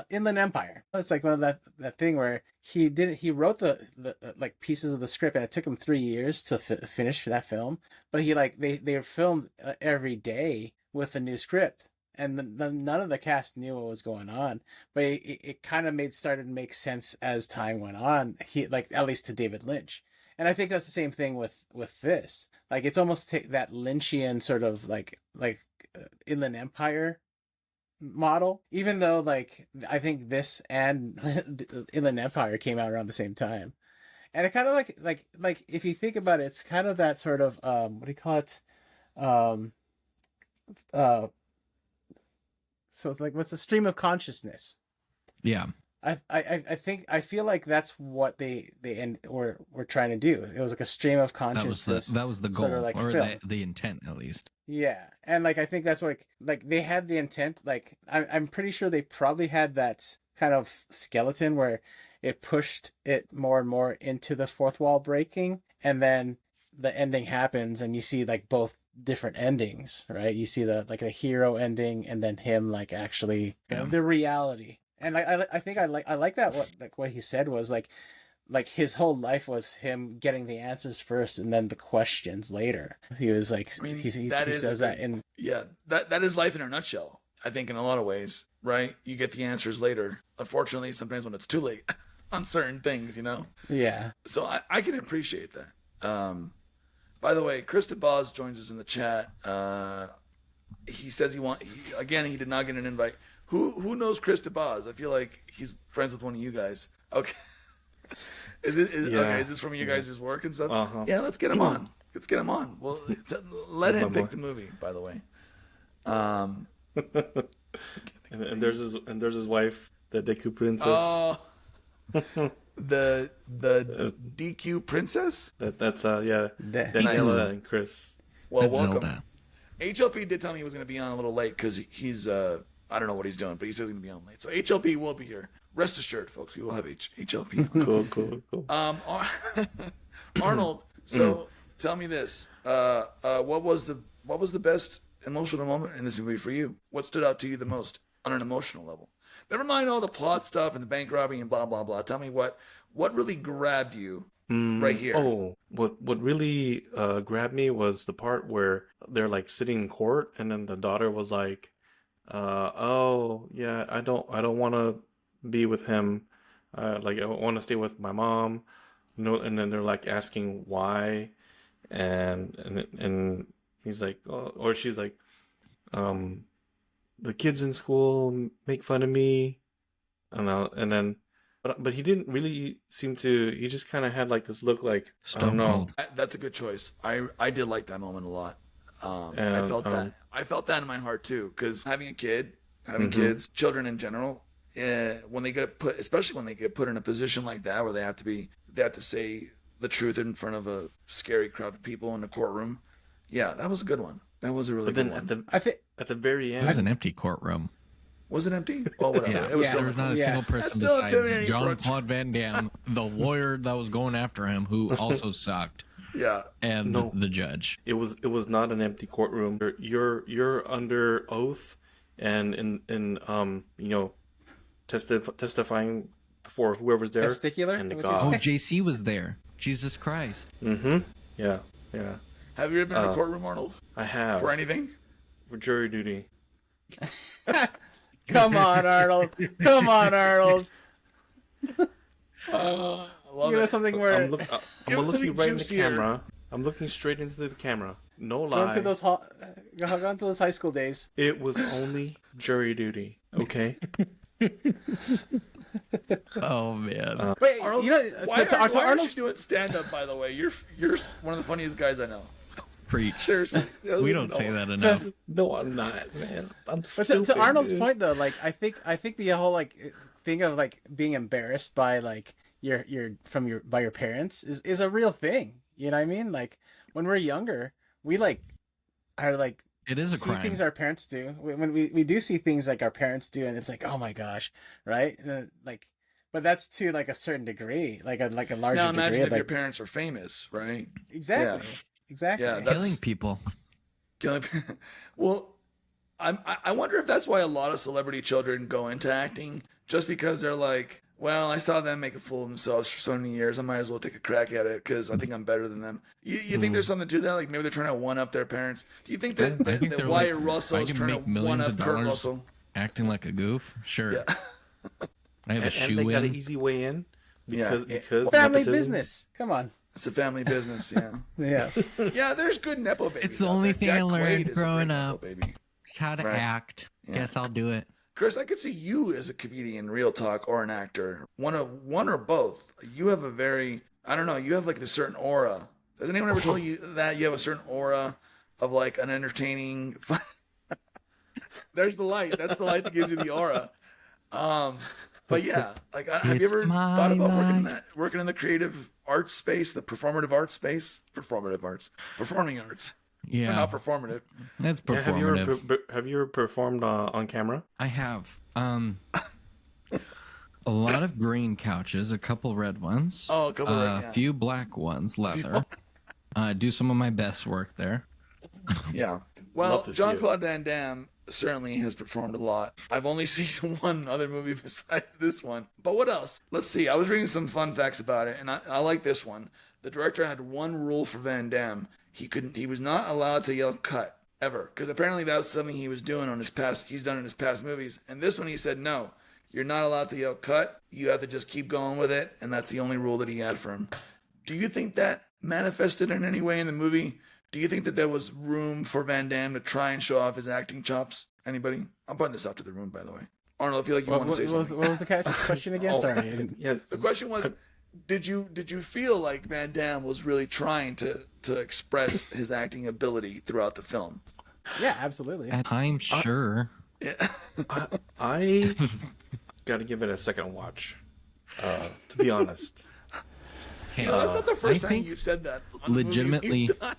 Inland Empire. It's like one of that thing where he wrote the like pieces of the script, and it took him 3 years to finish that film. But he like they filmed every day with a new script, and none of the cast knew what was going on. But it kind of started to make sense as time went on. He like at least to David Lynch. And I think that's the same thing with this. Like it's almost that Lynchian sort of like Inland Empire model. Even though like I think this and Inland Empire came out around the same time, and it kind of like if you think about it, it's kind of that sort of what do you call it? So it's like what's the stream of consciousness? Yeah. I feel like that's what they were trying to do. It was like a stream of consciousness. That was the goal, sort of like or film. the intent at least. Yeah, and like I think that's what like they had the intent. Like I'm pretty sure they probably had that kind of skeleton where it pushed it more and more into the fourth wall breaking, and then the ending happens, and you see like both different endings, right? You see the like a hero ending, and then him like actually the reality. And I think I like that what he said was like his whole life was him getting the answers first and then the questions later. He was like I mean, he that is says that in Yeah, that is life in a nutshell. I think in a lot of ways, right? You get the answers later. Unfortunately, sometimes when it's too late on certain things, you know. yeah. So I can appreciate that. By the way, Krista Boz joins us in the chat. He says he did not get an invite. Who knows Krista Boz? I feel like he's friends with one of you guys. Okay. Is this from you guys' work and stuff? Uh-huh. Yeah, let's get him on. Let's get him on. Well, let him pick the movie, by the way. And there's his wife, the Deku Princess. Oh, the DQ Princess? That's Daniela Nice. and Chris. Well, That's welcome. Zelda. HLP did tell me he was going to be on a little late because he's I don't know what he's doing, but he says he's going to be on late. So HLP will be here. Rest assured, folks, we will have HLP. Cool. Arnold, so tell me this: what was the best emotional moment in this movie for you? What stood out to you the most on an emotional level? Never mind all the plot stuff and the bank robbery and blah blah blah. Tell me what really grabbed you right here. Oh, what really grabbed me was the part where they're like sitting in court, and then the daughter was like, "Oh yeah, I don't want to be with him. Like I want to stay with my mom." And then they're like asking why, and he's like, oh, or she's like, the kids in school make fun of me, and then. But he didn't really seem to. He just kind of had like this look, like I don't Stone know. cold. That's a good choice. I did like that moment a lot. I And, felt that. I felt that in my heart too, because having kids, children in general, when they get put, especially when they get put in a position like that where they have to say the truth in front of a scary crowd of people in a courtroom. Yeah, that was a good one. That was a really But then good one. at the very It was end, an empty courtroom. Was it empty? Well, whatever. Yeah, It was Yeah. there was not a Yeah. single That's person still besides intimidating for a Jean-Claude Van Damme, the lawyer that was going after him, who also sucked, Yeah. and No. the judge. it was not an empty courtroom. You're under oath and in testifying before whoever's there. Testicular? And the What'd you God. Oh, say? JC was there. Jesus Christ. Mm-hmm. Yeah. Yeah. Have you ever been in a courtroom, Arnold? I have. For anything? For jury duty. Come on, Arnold. Come on, Arnold. I love Give it. us something where I'm Give us looking something right in the juicier. camera. I'm looking straight into the camera. No going lie. through those gone through those high school days. It was only jury duty. Okay. Oh man. Wait, Arnold, you know, why to aren't you Arnold's doing stand up? By the way, you're one of the funniest guys I know. Preach. Seriously, We don't say that enough. No, I'm not, man. I'm But stupid. to Arnold's dude. point though, like I think the whole like thing of like being embarrassed by like by your parents is a real thing. You know what I mean? Like when we're younger, we like are like It is a see crime. things our parents do. When we do see things like our parents do, and it's like, oh my gosh, right? Like, but that's to like a certain degree, like a larger now degree. imagine if like, your parents are famous, right? exactly, exactly. Yeah, that's- Killing people. Killing. Well, I wonder if that's why a lot of celebrity children go into acting, just because they're like, well, I saw them make a fool of themselves for so many years. I might as well take a crack at it because I think I'm better than them. You think there's something to that? Like maybe they're trying to one up their parents. Do you think that, I think that they're Wyatt like, Russell I is can trying make to millions one of up Kurt dollars Russell? acting like a goof? Sure. Yeah. I have a And shoe they got an in. easy way in Yeah. because Family nepotism. business. Come on. It's a family business, yeah. Yeah. Yeah, there's good nepo babies. It's the out only there. thing I Jack learned Quaid is a growing great up. nepo baby. How to Right. act. Yeah. Guess I'll do it. Chris, I could see you as a comedian, real talk, or an actor. One or both. You have a very, I don't know, you have like a certain aura. Has anyone ever told you that you have a certain aura of like an entertaining? There's the light. That's the light that gives you the aura. But yeah, like, have you It's ever my thought about light. working in the creative arts space, the performative arts space, performing arts, Yeah. not performative. That's Yeah, performative. have you ever performed on camera? I have. A lot of green couches, a couple red ones. Oh, a couple red, A yeah. few black ones, leather. Do some of my best work there. Yeah. Well, Love to see Jean-Claude Van Damme certainly has performed a lot. I've only seen one other movie besides this one. But what else? Let's see. I was reading some fun facts about it, and I like this one. The director had one rule for Van Damme. He was not allowed to yell cut ever, because apparently that was something he was doing he's done in his past movies. And this one he said, no, you're not allowed to yell cut. You have to just keep going with it, and that's the only rule that he had for him. Do you think that manifested in any way in the movie? Do you think that there was room for Van Damme to try and show off his acting chops? Anybody? I'm putting this out to the room, by the way. Arnold, I feel like you want to say something. What was the question again? Sorry. I didn't... Yeah. The question was, did you feel like Van Damme was really trying to express his acting ability throughout the film? Yeah, absolutely. At times, sure. Yeah. I got to give it a second watch. To be honest. Okay, No, that's not the first I time think you've said that. On a movie legitimately- you've done.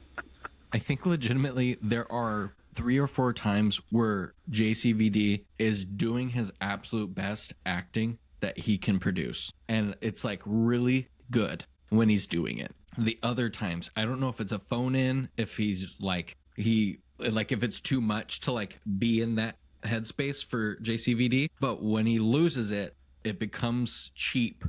I think legitimately there are 3 or 4 times where JCVD is doing his absolute best acting that he can produce. And it's like really good when he's doing it. The other times, I don't know if it's a phone in, if he's like, if it's too much to like be in that headspace for JCVD. But when he loses it, it becomes cheap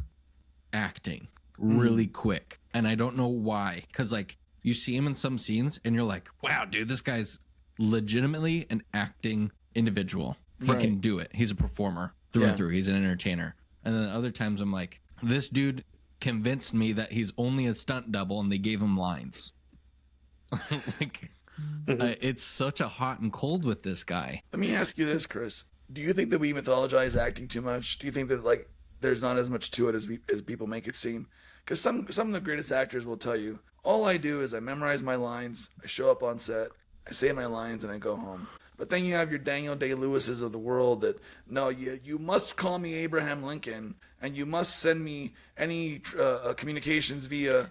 acting really quick. And I don't know why. Because like, you see him in some scenes and you're like, wow, dude, this guy's legitimately an acting individual. He Right. can do it. He's a performer through Yeah. and through. He's an entertainer. And then other times I'm like, this dude convinced me that he's only a stunt double and they gave him lines. Like, it's such a hot and cold with this guy. Let me ask you this, Chris. Do you think that we mythologize acting too much? Do you think that like there's not as much to it as people make it seem? Because some of the greatest actors will tell you, all I do is I memorize my lines, I show up on set, I say my lines, and I go home. But then you have your Daniel Day-Lewis's of the world that, no, you must call me Abraham Lincoln, and you must send me any communications via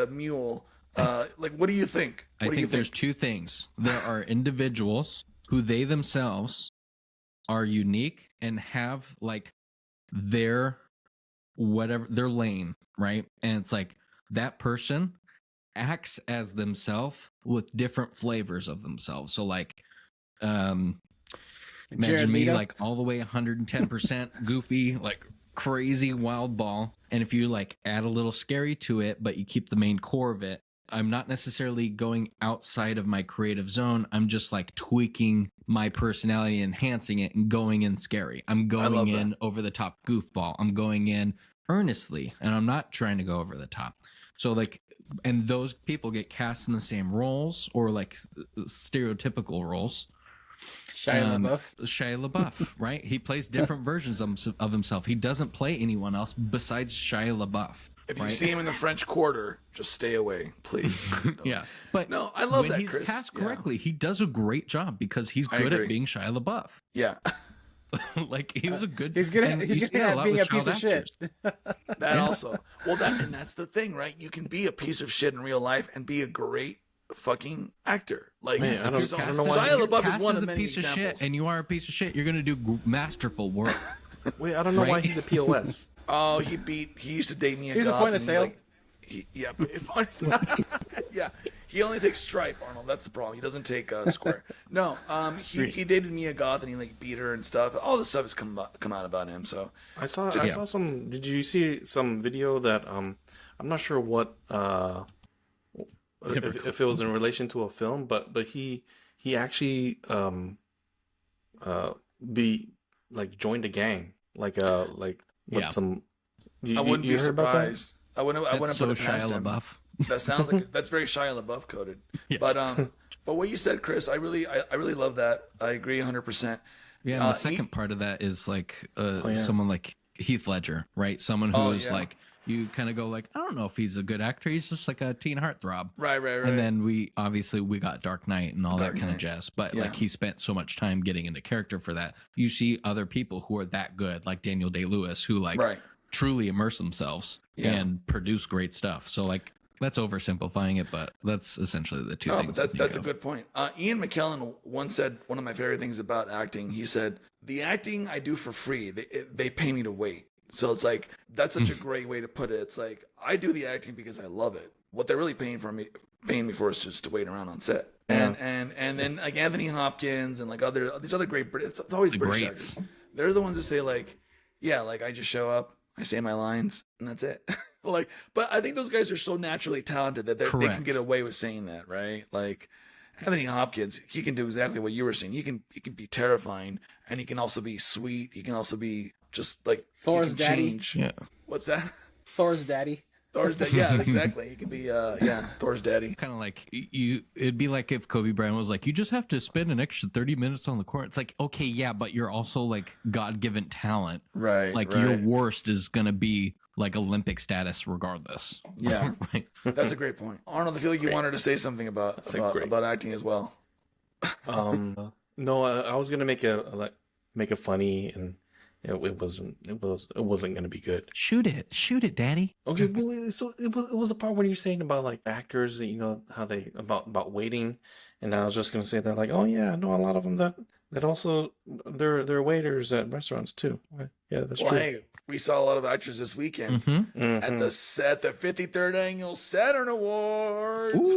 mule. Like, what do you think? I think there's 2 things. There are individuals who they themselves are unique and have like their lane, right? And it's like that person acts as themselves with different flavors of themselves. So like imagine me Leto? like all the way 110% goofy, like crazy wild ball. And if you like add a little scary to it, but you keep the main core of it, I'm not necessarily going outside of my creative zone. I'm just like tweaking my personality, enhancing it, and going in scary. I'm going in over the top goofball. I'm going in earnestly, and I'm not trying to go over the top. So like, and those people get cast in the same roles or like stereotypical roles. Shia LaBeouf, right? He plays different versions of himself. He doesn't play anyone else besides Shia LaBeouf. If you see him in the French Quarter, just stay away, please. Yeah, but no, I love when that. He's Chris. cast correctly. He does a great job because he's good at being Shia LaBeouf. Yeah, like he was a good. He's good at being a piece of shit. That also. Well, that's the thing, right? You can be a piece of shit in real life and be a great fucking actor. Like, Man, I don't know why Shia LaBeouf is one of a many piece examples. of shit, and you are a piece of shit. You're gonna do masterful work. Wait, I don't know why he's a POS. Oh, he used to date me. He's a point of sale. Yeah, but yeah. He only takes Stripe, Arnold. That's the problem. He doesn't take Square. No, he dated Mia Goth and he like beat her and stuff. All this stuff has come out about him. So I saw some. Did you see some video that I'm not sure what if it was in relation to a film, but he actually joined a gang with some. I wouldn't be surprised. I wouldn't So put it past Shia him. LaBeouf. That sounds like that's very Shia LaBeouf coded. Yes. But what you said, Chris, I really love that. I agree 100%. Yeah, and the second part of that is like someone like Heath Ledger, right? Someone who's like, you kind of go like, I don't know if he's a good actor. He's just like a teen heartthrob. Right. And then we got Dark Knight and all that kind of jazz. But like he spent so much time getting into character for that. You see other people who are that good, like Daniel Day-Lewis, who like truly immerse themselves and produce great stuff. So like that's oversimplifying it, but that's essentially the two things. That's a good point. Ian McKellen once said one of my favorite things about acting. He said, "The acting I do for free, they pay me to wait." So it's like that's such a great way to put it. It's like I do the acting because I love it. What they're really paying me for is just to wait around on set. And then like Anthony Hopkins and like these other great British. It's always the British greats. actors. They're the ones that say like, yeah, like I just show up, I say my lines, and that's it. Like, but I think those guys are so naturally talented that they can get away with saying that, right? Like Anthony Hopkins, he can do exactly what you were saying. He can be terrifying, and he can also be sweet. He can also be just like Thor's daddy. Change. Yeah. What's that? Thor's daddy. Thor's daddy. Yeah, exactly. He could be Thor's daddy. Kind of like it'd be like if Kobe Bryant was like, you just have to spend an extra 30 minutes on the court. It's like, okay, yeah, but you're also like God-given talent. Right. Like your worst is going to be like Olympic status regardless. Yeah. Right. That's a great point. Arnold, I feel like you wanted to say something about acting as well. No, I was gonna make a funny, and it wasn't gonna be good. Shoot it, Daddy. Okay, well, so it was the part when you're saying about like actors, you know, how they about waiting, and I was just gonna say that like, oh yeah, I know a lot of them that also they're waiters at restaurants too. Yeah, that's true. Hey, we saw a lot of actors this weekend at the 53rd annual Saturn Awards.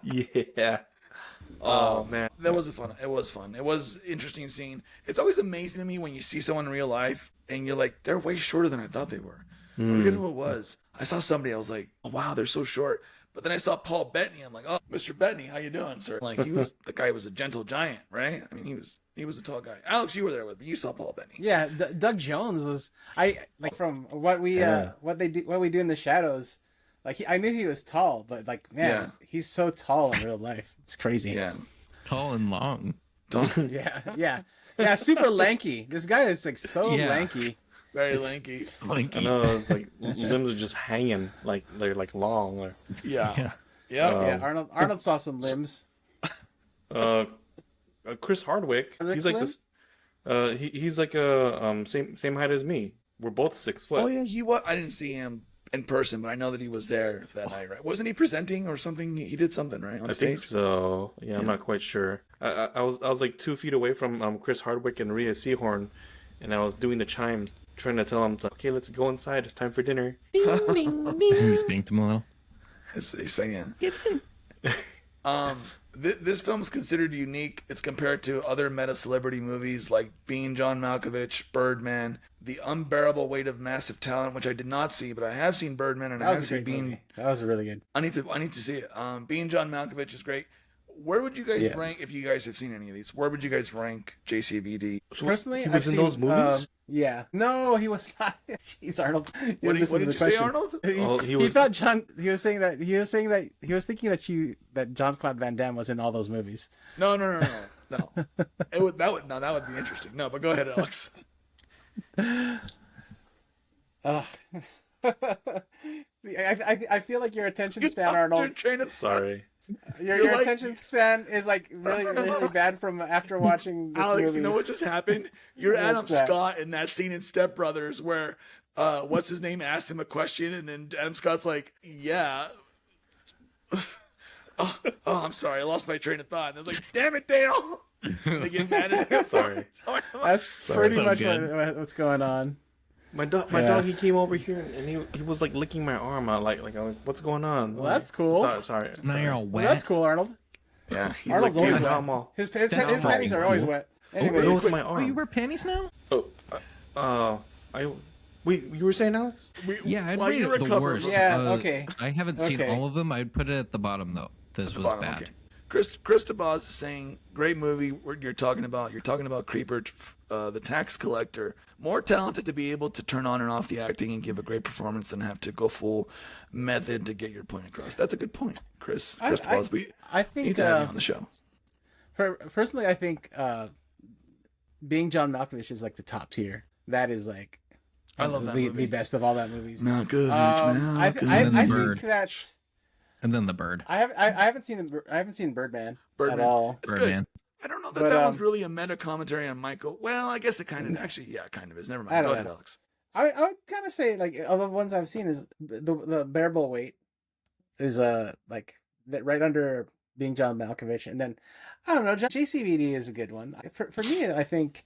Yeah. Oh man, that was fun. It was fun. It was interesting seeing. It's always amazing to me when you see someone in real life and you're like, they're way shorter than I thought they were. I forget who it was. I saw somebody. I was like, oh wow, they're so short. But then I saw Paul Bettany. I'm like, oh, Mr. Bettany, how you doing, sir? Like the guy was a gentle giant, right? I mean, he was a tall guy. Alex, you were there with me. You saw Paul Bettany. Yeah, Doug Jones was from what we do in the shadows. Like I knew he was tall, but like man, he's so tall in real life. It's crazy. Yeah, tall and long. yeah, super lanky. This guy is like so lanky. Very lanky. I know, it's like limbs are just hanging, like they're like long. Or... Yeah. Arnold saw some limbs. Chris Hardwick. He's like this. He's like same height as me. We're both 6 foot. Oh yeah, he was. I didn't see him in person, but I know that he was there that night, right? Wasn't he presenting or something? He did something, right, on stage? I think so. Yeah, I'm not quite sure. I was like 2 feet away from Chris Hardwick and Rhea Seehorn, and I was doing the chimes, trying to tell him, okay, let's go inside. It's time for dinner. Ding, ding, ding. He spanked him a little. He's saying, this film is considered unique. It's compared to other meta celebrity movies like Being John Malkovich, Birdman, The Unbearable Weight of Massive Talent, which I did not see, but I have seen Birdman and I have seen Being. That was really good. I need to see it. Being John Malkovich is great. Where would you guys rank, if you guys have seen any of these? Where would you guys rank JCVD? So Personally, he was I've in seen, those movies. Yeah. No, he was not. Jeez, Arnold. What did you say, Arnold? He thought John. He was saying that he was thinking that Jean-Claude Van Damme was in all those movies. No. That would be interesting. No, but go ahead, Alex. I feel like your attention span, Arnold. Sorry. Your attention span is like really, really bad from after watching this Alex, movie. you know what just happened? You're Adam What's that? Scott in that scene in Step Brothers where what's his name asked him a question and then Adam Scott's like, yeah. oh, I'm sorry, I lost my train of thought. And I was like, damn it, Dale. They get mad at him. Sorry. That's pretty Sounds much good. what's going on. My dog, he came over here and he was like licking my arm out, like what's going on? Well, that's cool. Sorry. Now you're all Well, wet. that's cool, Arnold. Yeah, Arnold's always Now wet. I'm all. His That's panties all are always cool. wet. Oh, Anyway, look at my Oh, arm. you wear panties now? You were saying, Alex? Yeah, I'd While rate you it the recover worst. from- Yeah, okay. I haven't seen Okay. all of them. I'd put it at the bottom though. This was bottom, bad. okay. Christobal is saying, great movie. Where you're talking about Creeper, the tax collector, more talented to be able to turn on and off the acting and give a great performance than have to go full method to get your point across. That's a good point, Chris. Christobal, we I think need to have you on the show. personally, I think being John Malkovich is like the top tier. That is like I love that movie. the best of all that movies. Malkovich, I And the think bird. that's. And then the bird. I haven't seen Birdman Birdman. at all. It's Birdman. I don't know that But, that one's really a meta commentary on Michael. Well, I guess it kind of actually, yeah, it kind of is. Never I mind. don't Go ahead, know. Alex. I would kind of say like of the ones I've seen is the Bearable Weight is like right under being John Malkovich, and then I don't know, JCVD is a good one for me. I think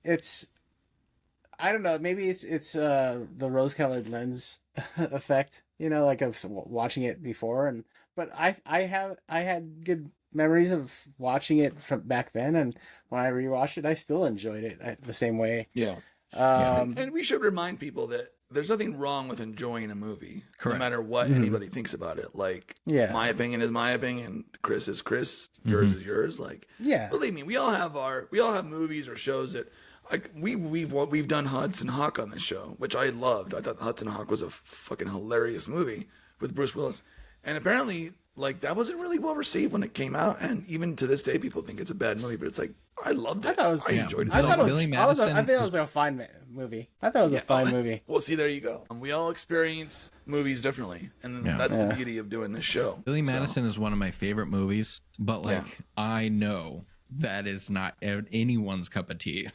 it's I don't know, maybe it's the rose-colored lens effect, you know, like of watching it before, but I had good memories of watching it from back then, and when I rewatched it, I still enjoyed it the same way. Yeah. And we should remind people that there's nothing wrong with enjoying a movie, Correct. no matter what anybody thinks about it. Like, Yeah. my opinion is my opinion. Chris is Chris. Yours is yours. Like, Yeah. believe me, we all have movies or shows that. Like we've done Hudson Hawk on this show, which I loved. I thought Hudson Hawk was a fucking hilarious movie with Bruce Willis, and apparently, like that wasn't really well received when it came out, and even to this day, people think it's a bad movie. But it's like I loved it. I enjoyed it. I So thought it was, Billy I was Madison I think it was a fine movie. I thought it was a fine movie. Well, see, there you go. We all experience movies differently, and that's the beauty of doing this show. Billy So, Madison is one of my favorite movies, but like I know that is not anyone's cup of tea.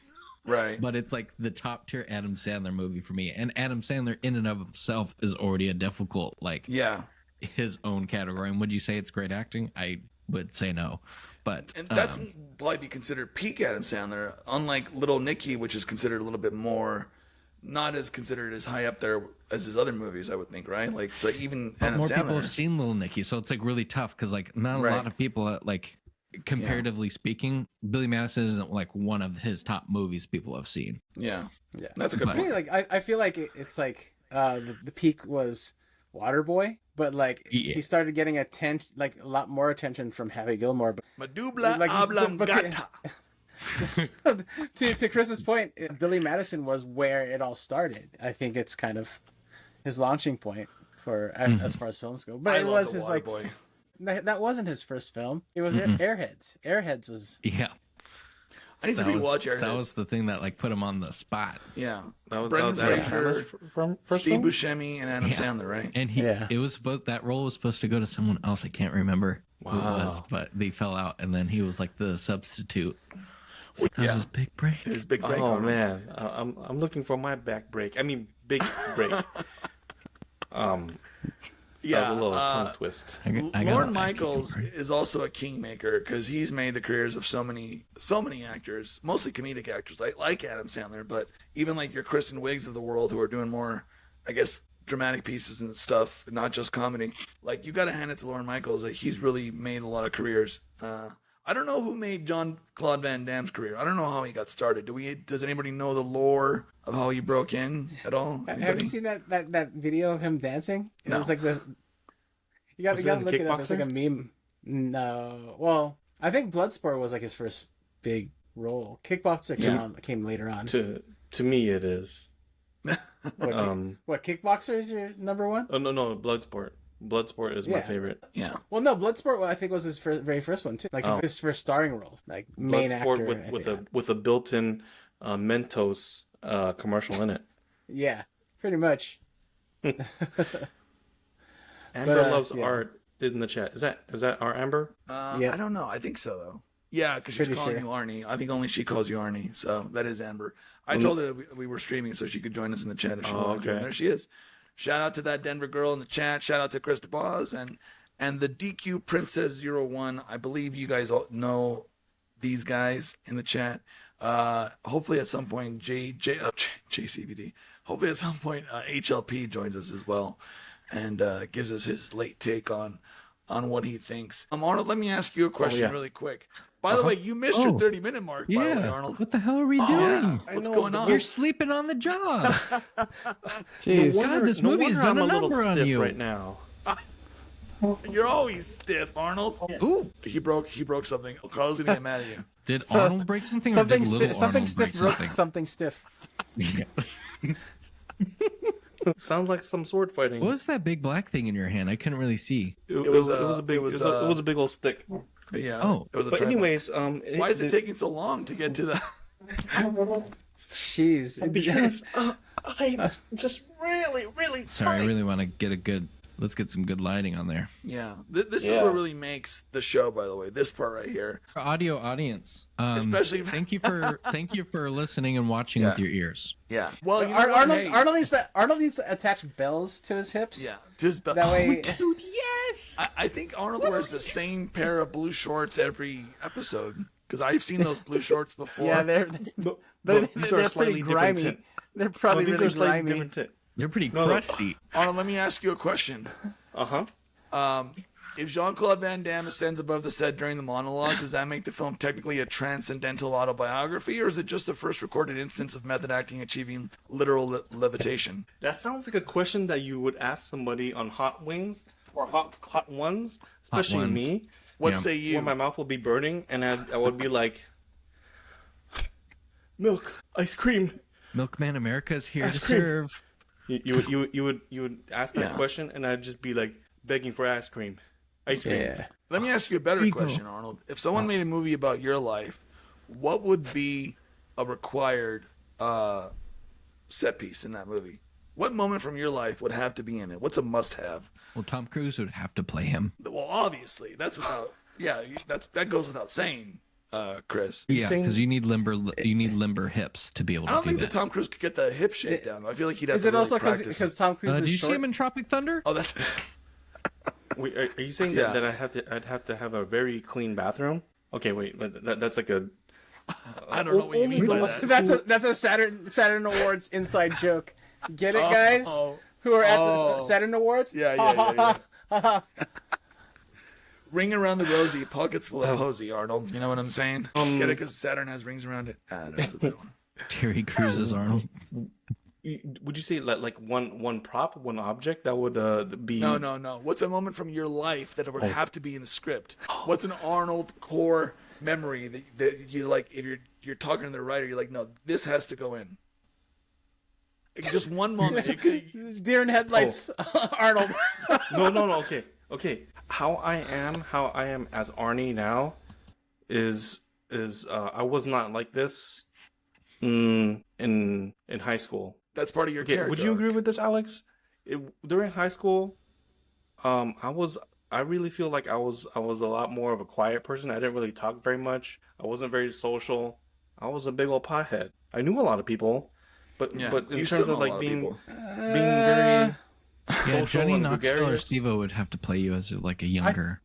right? But it's like the top tier Adam Sandler movie for me. And Adam Sandler in and of himself is already a difficult, like Yeah, his own category. And would you say it's great acting? I would say no. But and that's probably be considered peak Adam Sandler. Unlike Little Nicky, which is considered a little bit more, not as considered as high up there as his other movies, I would think, right? Like so, even but Adam more Sandler. people have seen Little Nicky, so it's like really tough because like not a Right. lot of people like comparatively speaking, Billy Madison isn't like one of his top movies people have seen. Yeah, Yeah. that's a good But- For me, point. like I feel like it's like the peak was Waterboy, but like Yeah. he started getting like a lot more attention from Happy Gilmore. Medulla Like, he's- but to- oblongata. to Chris's point, Billy Madison was where it all started. I think it's kind of his launching point for as far as films go. But I it love was The his like Waterboy. that wasn't his first film. It was Airheads. Airheads was Yeah. I need to That was, rewatch Airheads. that was the thing that like put him on the spot. Yeah, That was Brendan Adam Fraser, Sandler's from first Steve film? Buscemi, and Adam Yeah. Sandler, right? And it was supposed that role was supposed to go to someone else. I can't remember who it was, Wow. but they fell out, and then he was like the substitute. So that was Yeah. his big break. His big break. Oh on him. man, I'm looking for my back break. I mean, big break. Yeah, that was a little tongue twist. I got Lorne a Michaels break. is also a kingmaker because he's made the careers of so many actors, mostly comedic actors like Adam Sandler, but even like your Kristen Wiggs of the world who are doing more, I guess, dramatic pieces and stuff, not just comedy. Like you got to hand it to Lorne Michaels. Like, he's really made a lot of careers. I don't know who made Jean-Claude Van Damme's career. I don't know how he got started. Does anybody know the lore of how he broke in at all? Have Anybody? you seen that video of him dancing? No. It's like the you got Was to it in look it up. It's like a Kickboxer? meme. No, well, I think Bloodsport was like his first big role. Kickboxer came later on. To me, it is. What Kickboxer is your number one? Oh no, Bloodsport. Bloodsport is my Yeah. favorite. Yeah. Well, no, Bloodsport I think was his very first one too. Like his first starring role, like main actor. Bloodsport with a built-in Mentos commercial in it. Yeah, pretty much. Amber But, loves yeah. art in the chat. Is that our Amber? Yeah. I don't know. I think so though. Yeah, because she's Pretty calling sure. you Arnie. I think only she calls you Arnie. So that is Amber. I told her that we were streaming so she could join us in the chat if she wanted to. okay. And there she is. Shout out to that Denver girl in the chat. Shout out to Chris DeBoz and the DQ Princess 01. I believe you guys all know these guys in the chat. Hopefully at some point JCVD. Hopefully at some point HLP joins us as well and gives us his late take on what he thinks. Arnold, let me ask you a question really quick. By the way, you missed your 30-minute mark, by the way, Arnold. What the hell are we doing? Yeah. I What's know, going on? You're sleeping on the job. Jeez. God, this movie's done I'm a a little number on stiff you. right now. You're always stiff, Arnold. Ooh, He broke something. Carl's gonna get mad at you. did Arnold break something, or did little something Arnold stiff break broke something? something stiff. Sounds like some sword fighting. What was that big black thing in your hand? I couldn't really see. It was a big old stick. Yeah. Oh. It was a But tripod. anyways, Why is it taking so long to get to the? Jeez. Because I'm just really Sorry, I really want to get let's get some good lighting on there. Yeah. This is Yeah. what really makes the show. By the way, this part right here. For audio audience, Especially- thank you for listening and watching with your ears. Yeah. Well, you know what? Hey, Arnold needs to attach bells to his hips. Yeah. Just That way. Dude, yes. I think Arnold wears the same pair of blue shorts every episode because I've seen those blue shorts before. Yeah, they're these are they're slightly pretty different grimy. tint. They're probably these really are slightly grimy. different tint. They're pretty No. crusty. Arnold, let me ask you a question. If Jean-Claude Van Damme ascends above the set during the monologue, does that make the film technically a transcendental autobiography, or is it just the first recorded instance of method acting achieving literal levitation? That sounds like a question that you would ask somebody on Hot Wings or Hot Ones, especially Ones. me. What Yeah. say you? Where my mouth will be burning, and I would be like, milk, ice cream. Milkman America is here to Ice cream. serve. You would ask that Yeah. question, and I'd just be like begging for ice cream. Ice cream. Yeah. Let me ask you a better Ego. question, Arnold. If someone made a movie about your life, what would be a required set piece in that movie? What moment from your life would have to be in it? What's a must-have? Well, Tom Cruise would have to play him. Well, obviously, that goes without saying, Chris. Yeah, saying- because you need limber hips to be able I to don't do think that. that Tom Cruise could get the hip shape down. I feel like he'd have Is to it really also practice. because Tom Cruise Did is you short? see him in Tropic Thunder? Oh, that's Wait, are you saying Yeah. that I'd have to have a very clean bathroom? Okay, wait, but that's like a I don't know what you mean by that. That's a Saturn Awards inside joke. Get it, guys? Who are at the Saturn Awards? Yeah. Ring around the rosy, pockets full of posy, Arnold. You know what I'm saying? Get it because Saturn has rings around it. That's a good one. Terry Crews as Arnold. Would you say like one prop, one object that would be? No. What's a moment from your life that would have to be in the script? What's an Arnold core memory that you like? If you're talking to the writer, you're like, no, this has to go in. It's just one moment. It could, Deer in headlights, Arnold. No. Okay. How I am as Arnie now is I was not like this in high school. that's part of your Okay, character. would you agree arc. with this, Alex? During high school, I really feel like I was a lot more of a quiet person. I didn't really talk very much. I wasn't very social. I was a big old pothead. I knew a lot of people, but Yeah, in you terms still know of a like lot of being people. very Yeah, social Johnny and Knoxville or gregarious. Steve-O would have to play you as like a younger.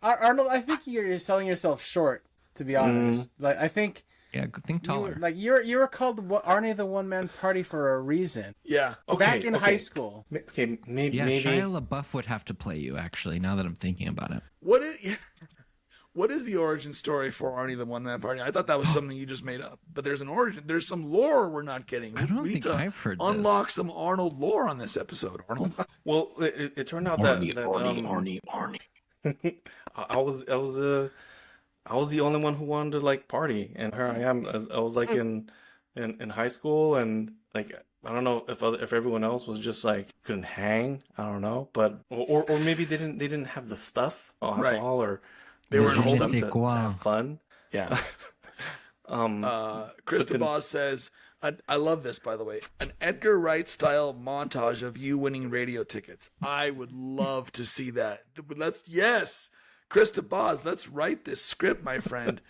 Arnold, I think you're selling yourself short. To be honest, like I think Yeah, think taller. you were called Arnie the One Man Party for a reason. Yeah. Back in high school. Okay, maybe Yeah, Shia LaBeouf would have to play you. Actually, now that I'm thinking about it, What What is the origin story for Arnie the One Man Party? I thought that was something you just made up, but there's an origin. There's some lore we're not getting. I don't we need think to I've heard unlock some Arnold lore on this episode. Arnold. Well, it turned out Arnie, that Arnie. I was the only one who wanted to like party, and here I am. I was like in high school, and like I don't know if everyone else was just like couldn't hang. I don't know, but or maybe they didn't have the stuff, alcohol, or They weren't Je old ne enough sais to quoi. have fun. Yeah. Krista Boss says, I love this, by the way. An Edgar Wright style montage of you winning radio tickets. I would love to see that. Yes, Krista Boss, let's write this script, my friend.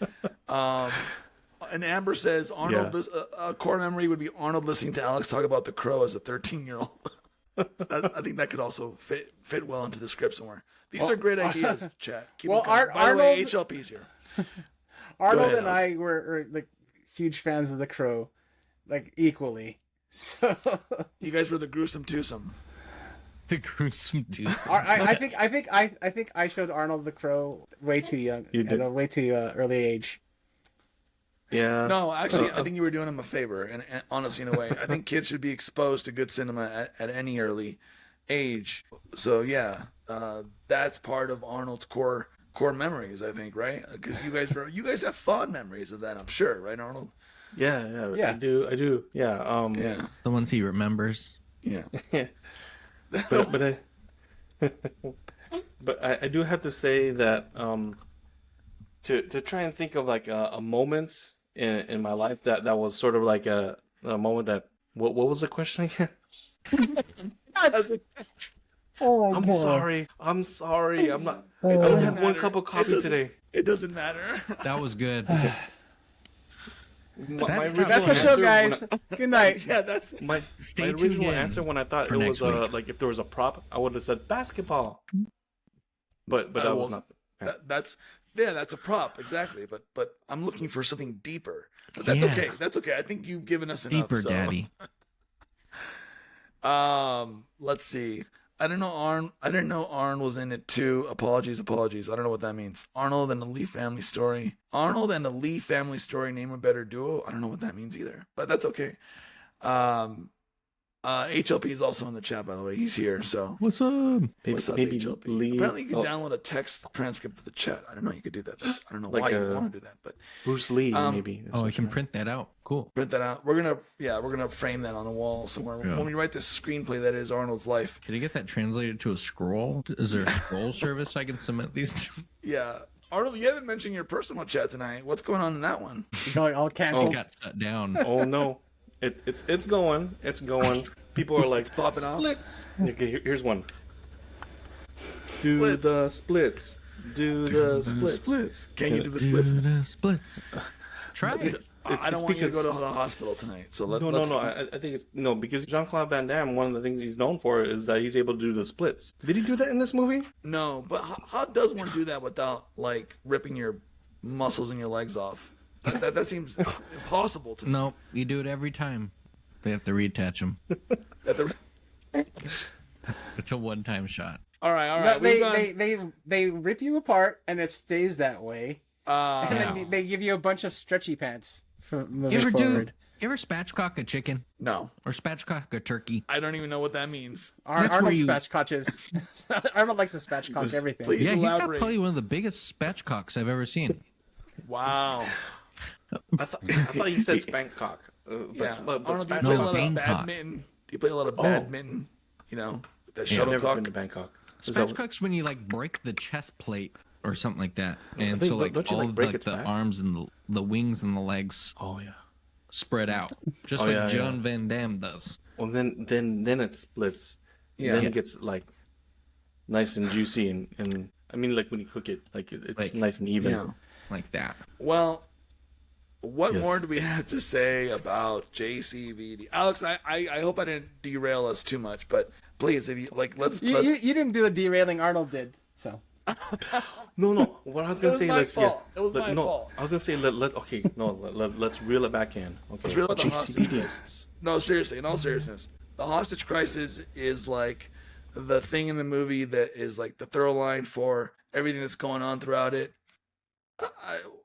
And Amber says, Arnold, a core memory would be Arnold listening to Alex talk about The Crow as a 13-year-old. I think that could also fit well into the script somewhere. These are great ideas, chat. Keep them coming. By the way, HLP's here. Arnold ahead, and I were like huge fans of The Crow, like equally. So You guys were the gruesome twosome. The gruesome dude. I think I showed Arnold The Crow way too young, You did. at a way too early age. Yeah. No, actually, I think you were doing him a favor, and honestly, in a way, I think kids should be exposed to good cinema at any early age. So yeah, that's part of Arnold's core memories, I think, right? Because you guys have fond memories of that, I'm sure, right, Arnold? Yeah. Yeah. I do. Yeah. Yeah, The ones he remembers. yeah. But I do have to say that to try and think of like a moment in my life that was sort of like a moment that what was the question again? I'm sorry. I'm not. I only had one cup of coffee today. It doesn't matter. That was good. That's the original show, answer guys. Good night. Yeah, that's My Stay tuned original in answer when I thought for it next was week. like if there was a prop, I would have said basketball. But that was not. that's a prop, exactly. But I'm looking for something deeper. But that's Yeah. okay. That's okay. I think you've given us enough. Deeper, so. Daddy. Let's see. I didn't know Arn was in it too. Apologies. I don't know what that means. Arnold and the Lee family story. Arnold and the Lee family story. Name a better duo. I don't know what that means either, but that's okay. HLP is also in the chat, by the way. He's here. So What's up? what's up, maybe HLP? Lee- Apparently, you can oh. download a text transcript of the chat. I don't know you could do that. I don't know Like why you a- want to do that, but Bruce Lee, maybe. That's Oh, I what can you- print that out. Cool. print that out. We're gonna frame that on the wall somewhere Yeah. when we write this screenplay that is Arnold's life. Can you get that translated to a scroll? Is there a scroll service I can submit these to? Yeah. Arnold, you haven't mentioned your personal chat tonight. What's going on in that one? Going all It canceled. got shut down. Oh no, it's going. People are like popping off. splits. Okay, here's one. Do Splits. the splits. Do the splits. Can you do the splits? Do the splits. Try it. I don't it's want you to because- go to the hospital tonight. So let's. No. I think it's no because Jean-Claude Van Damme. One of the things he's known for is that he's able to do the splits. Did he do that in this movie? No, but how does one do that without like ripping your muscles in your legs off? That seems impossible to me. No, you do it every time. They have to reattach them. At the- It's a one-time shot. all right. No, We've gone- they rip you apart and it stays that way. And Yeah. then they give you a bunch of stretchy pants for moving You ever forward. You ever spatchcock a chicken no, or spatchcock a turkey? I don't even know what that means. That's Arnold where you- spatchcoaches. Arnold likes to spatchcock everything. Please Yeah, he's got elaborate. probably one of the biggest spatchcocks I've ever seen. Wow. I thought you said spank cock. Yeah. But Arnold, do you spatchcock- play a No, lot of Bangkok. badminton? Do you play a lot of badminton? You know, with that I've never shuttlecock. been to Bangkok. Is that- Spatchcock's when you like break the chest plate or something like that, and think- so like don't you, all like, of break like, its the back? arms and the wings and the legs Oh yeah. spread out, just Oh, like yeah, John Van Damme does. Well, then it splits. Yeah. Then Yeah. it gets like nice and juicy and I mean like when you cook it, like it's Like- nice and even. Yeah. Like that. Well, what Yes. more do we have to say about JCVD? Alex, I hope I didn't derail us too much, but please, if you like, let's. You didn't do the derailing Arnold did. So No. What I was gonna was say, my let's fault. It was my no, fault. I was gonna say let's reel it back in. Okay. Let's reel out the hostage JCVD. crisis. No, seriously, in all seriousness, the hostage crisis is like the thing in the movie that is like the throw line for everything that's going on throughout it.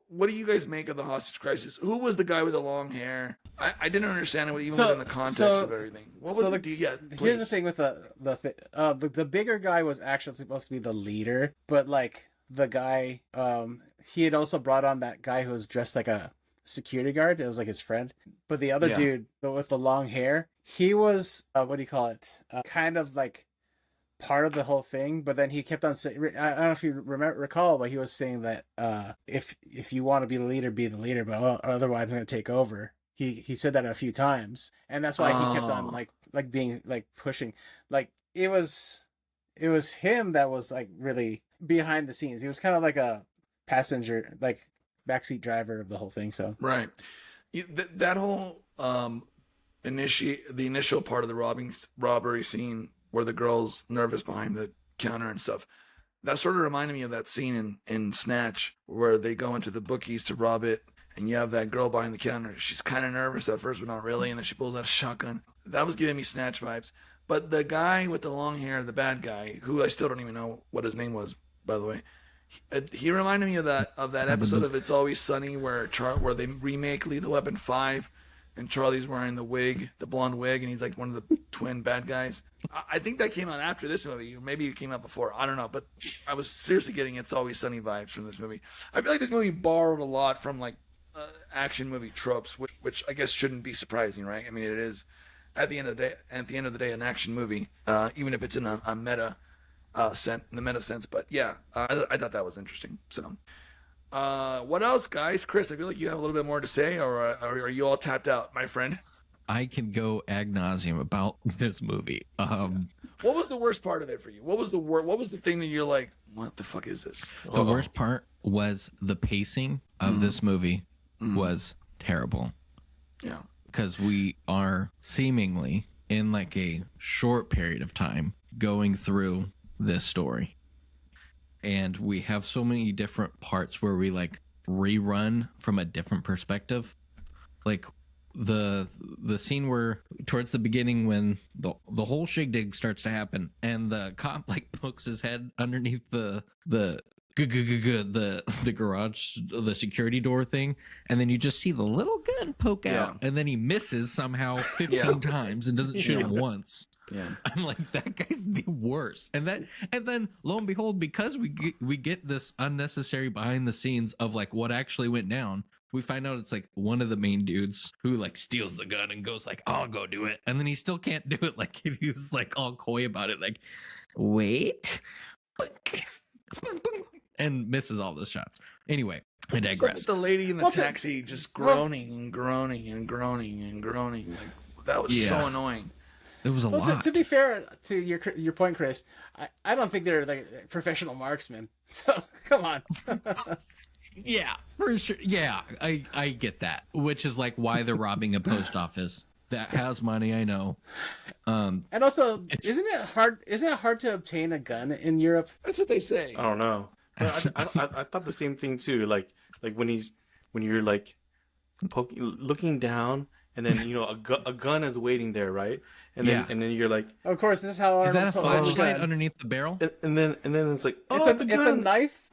what do you guys make of the hostage crisis? Who was the guy with the long hair? I didn't understand it even within the context of everything. What was yeah? Here's the thing with the bigger guy was actually supposed to be the leader, but like the guy, he had also brought on that guy who was dressed like a security guard. It was like his friend, but the other dude with the long hair, he was what do you call it? Kind of like part of the whole thing, but then he kept on saying, I don't know if you recall, but he was saying that if you want to be the leader, but otherwise I'm going to take over. He said that a few times, and that's why he kept on like being like pushing. Like it was him that was like really behind the scenes. He was kind of like a passenger, like backseat driver of the whole thing. So right, that whole the initial part of the robbery scene where the girl's nervous behind the counter and stuff, that sort of reminded me of that scene in Snatch where they go into the bookies to rob it, and you have that girl behind the counter. She's kind of nervous at first, but not really, and then she pulls out a shotgun. That was giving me Snatch vibes. But the guy with the long hair, the bad guy, who I still don't even know what his name was, by the way, he reminded me of that episode of It's Always Sunny where they remake Lethal Weapon 5, and Charlie's wearing the blonde wig, and he's like one of the twin bad guys. I think that came out after this movie. Maybe it came out before. I don't know. But I was seriously getting It's Always Sunny vibes from this movie. I feel like this movie borrowed a lot from like action movie tropes, which I guess shouldn't be surprising, right? I mean, it is at the end of the day an action movie, even if it's in a meta sense. But yeah, I thought that was interesting. So. What else, guys? Chris, I feel like you have a little bit more to say, or are you all tapped out, my friend? I can go ad nauseum about this movie. What was the worst part of it for you? What was the thing that you're like, what the fuck is this? The worst part was the pacing of this movie was terrible. Yeah. Because we are seemingly in like a short period of time going through this story. And we have so many different parts where we like rerun from a different perspective. Like the scene where towards the beginning when the whole shindig starts to happen and the cop like pokes his head underneath the garage, the security door thing, and then you just see the little gun poke out, and then he misses somehow 15 times and doesn't shoot him once. Yeah, I'm like, that guy's the worst. And then lo and behold, because we get this unnecessary behind the scenes of like what actually went down, we find out it's like one of the main dudes who like steals the gun and goes like, I'll go do it, and then he still can't do it. Like he was like all coy about it, like wait, and misses all the shots. Anyway, I digress. The lady in the taxi just groaning and groaning and groaning and groaning, like that was so annoying. It was a lot. To be fair to your point, Chris, I don't think they're like professional marksmen. So come on. Yeah, for sure. Yeah, I get that. Which is like why they're robbing a post office that has money. I know. And also, isn't it hard to obtain a gun in Europe? That's what they say. I don't know. But I thought the same thing too. Like when you're like looking down. And then a gun is waiting there, right? And then you're like, of course, this is how. Is that a flashlight underneath the barrel? And then it's like, it's a knife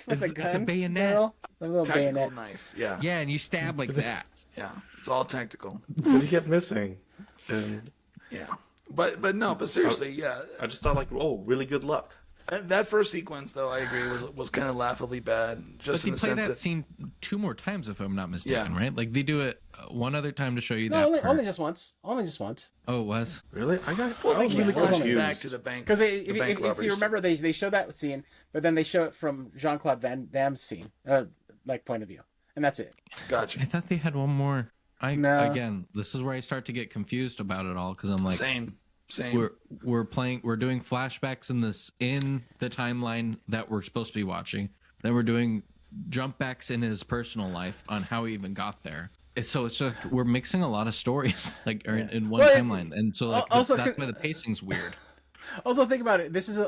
with a gun. It's a bayonet, barrel, a little tactical bayonet knife. Yeah, yeah, and you stab like that. Yeah, it's all tactical. But he kept missing. And yeah, but seriously, yeah. I just thought like, really good luck. That first sequence, though, I agree, was kind of laughably bad. Just but in the sense that scene 2 more times, if I'm not mistaken, right? Like they do it one other time to show you that. Part. Only just once. Oh, it was. Really? I was really confused. Back to the bank because if you remember, they show that scene, but then they show it from Jean-Claude Van Damme's scene, point of view, and that's it. Gotcha. I thought they had one more. Again, this is where I start to get confused about it all because I'm like, same. We're doing flashbacks in the timeline that we're supposed to be watching. Then we're doing jump backs in his personal life on how he even got there. It's just we're mixing a lot of stories in one timeline, and so that's why the pacing's weird. Also, think about it. This is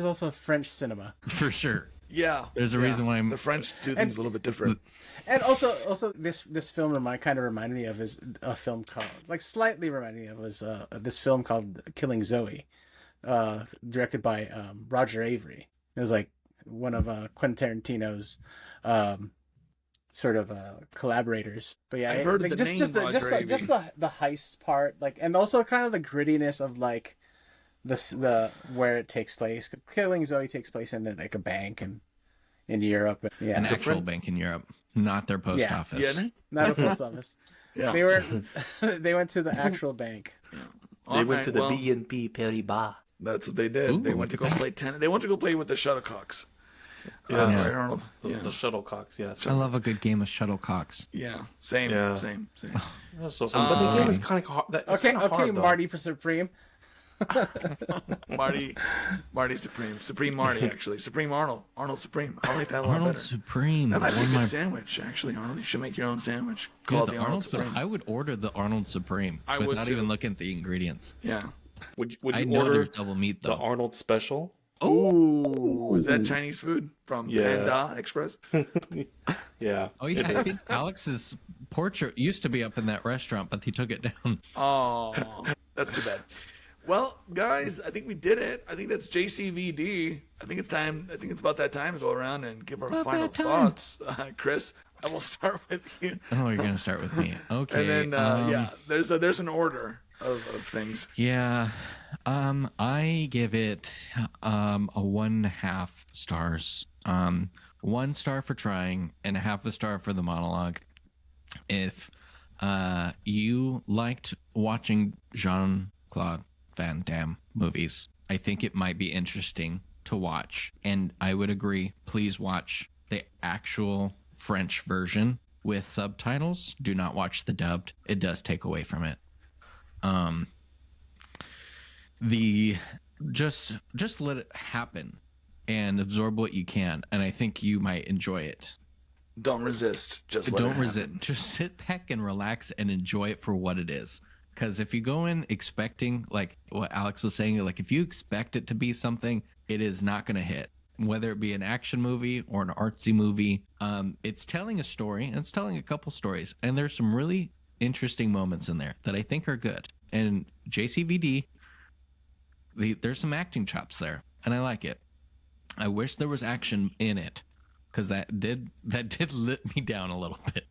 also French cinema for sure. Yeah, there's a reason why the French do things a little bit different. And also this film reminded me of is a film called slightly reminded me of was this film called Killing Zoe, directed by Roger Avery. It was like one of Quentin Tarantino's sort of collaborators. But yeah, I've heard like, the name just Gravy. the heist part, like, and also kind of the grittiness of like the where it takes place. Killing Zoe takes place in like a bank in Europe. Yeah, An actual bank in Europe, not their post Yeah. office. Yeah. not a post office. Yeah. They were they went to the actual bank. They went to the well, BNP Paribas. That's what they did. They Ooh. went to go play tennis. They went to go play with the shuttlecocks. Yes. Right, Arnold? The, Yeah. the shuttlecocks, yes. I love a good game of shuttlecocks. Yeah. Same. Yeah. Same. That's so fun. But the game is Um, kind of hard. Okay, hard, though. Marty Supreme. Marty Supreme Marty, actually. Supreme Arnold Supreme. I like that a lot Arnold better. Supreme. That might be a one of good my sandwich, actually, Arnold. You should make your own sandwich. Yeah, Call it the the Arnold Supreme. Supreme. I would order the Arnold Supreme I would without too. even looking at the ingredients. Yeah. Would I you know order there's double meat the though. Arnold special? Ooh, is that Chinese food from Yeah. Panda Express? Yeah. Oh yeah, it I is. think Alex's portrait used to be up in that restaurant, but he took it down. Oh, that's too bad. Well, guys, I think we did it. I think that's JCVD. I think it's time. I think it's about that time to go around and give our About final that time. thoughts. Chris, I will start with you. Oh, you're gonna start with me, okay? And then, yeah, there's an order of things. Yeah. I give it a 1.5 stars. 1 star for trying and a half a star for the monologue. If you liked watching Jean-Claude Van Damme movies, I think it might be interesting to watch. And I would agree, please watch the actual French version with subtitles. Do not watch the dubbed. It does take away from it. Just let it happen and absorb what you can, and I think you might enjoy it. Don't resist. Just let Don't it resist. happen. Just sit back and relax and enjoy it for what it is. Because if you go in expecting, like what Alex was saying, like if you expect it to be something, it is not going to hit. Whether it be an action movie or an artsy movie, it's telling a story, and it's telling a couple stories, and there's some really interesting moments in there that I think are good. And JCVD, there's some acting chops there, and I like it. I wish there was action in it, because that did let me down a little bit.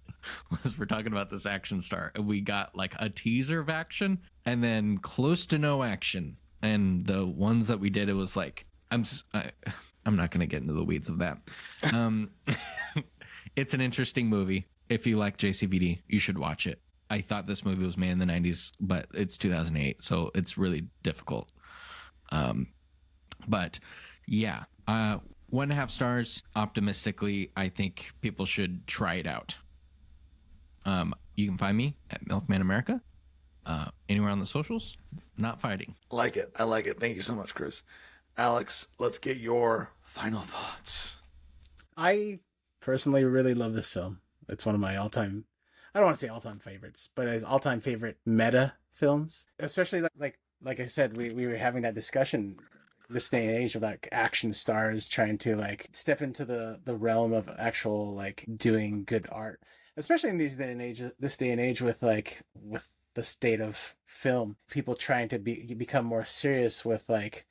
As we're talking about this action star, we got like a teaser of action, and then close to no action. And the ones that we did, it was like I'm not going to get into the weeds of that. It's an interesting movie. If you like JCVD, you should watch it. I thought this movie was made in the 90s, but it's 2008, so it's really difficult. But yeah, 1.5 stars. Optimistically, I think people should try it out. You can find me at Milkman America. Anywhere on the socials. Not fighting. Like it. I like it. Thank you so much, Chris. Alex, let's get your final thoughts. I personally really love this film. It's one of my all-time, I don't want to say all-time favorites, but all-time favorite meta films. Especially like I said, we were having that discussion this day and age about action stars trying to like step into the realm of actual like doing good art. Especially in this day and age with the state of film, people trying to become more serious with like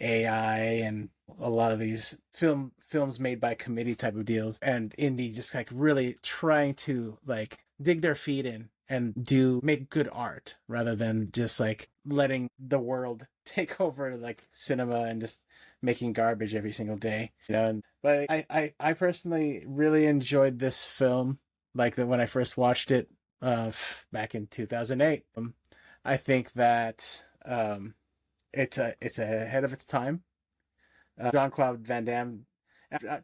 AI and a lot of these films made by committee type of deals, and indie just like really trying to like dig their feet in and make good art rather than just like letting the world take over like cinema and just making garbage every single day, you know. But I personally really enjoyed this film. Like when I first watched it back in 2008, I think that it's ahead of its time. Jean-Claude Van Damme,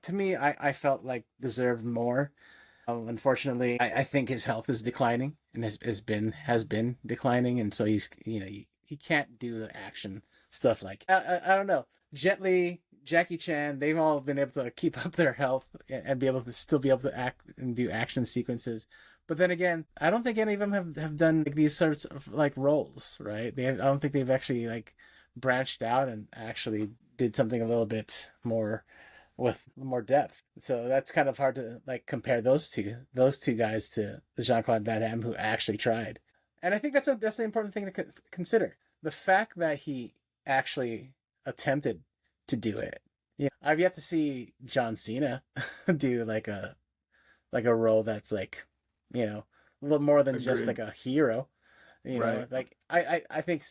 to me, I felt like deserved more. Unfortunately, I think his health is declining and has been declining, and so he's he can't do the action stuff like I don't know. Jet Li, Jackie Chan, they've all been able to keep up their health and be able to act and do action sequences. But then again, I don't think any of them have done like these sorts of like roles, right? I don't think they've actually like branched out and actually did something a little bit more with more depth. So that's kind of hard to like compare those two guys to Jean-Claude Van Damme, who actually tried. And I think that's the important thing to consider. The fact that he actually attempted to do it Yeah, I've yet to see John Cena do like a role that's like, you know, a little more than just Agreed. like a hero. You know, Right. like I think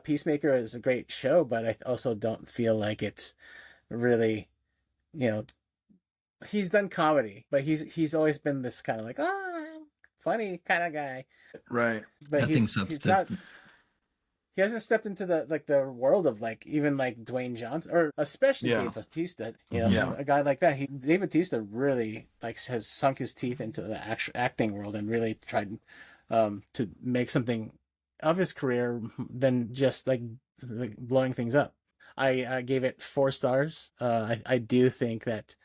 Peacemaker is a great show, but I also don't feel like it's really, you know, he's done comedy, but he's always been this kind of like funny kind of guy. Right. But Nothing he's substantive. not he hasn't stepped into the like the world of like even like Dwayne Johnson or especially Yeah. Dave Bautista. You know, Mhm. Yeah. a guy like that. Dave Bautista really like has sunk his teeth into the acting world and really tried to make something of his career than just like blowing things up. I gave it 4 stars. I do think that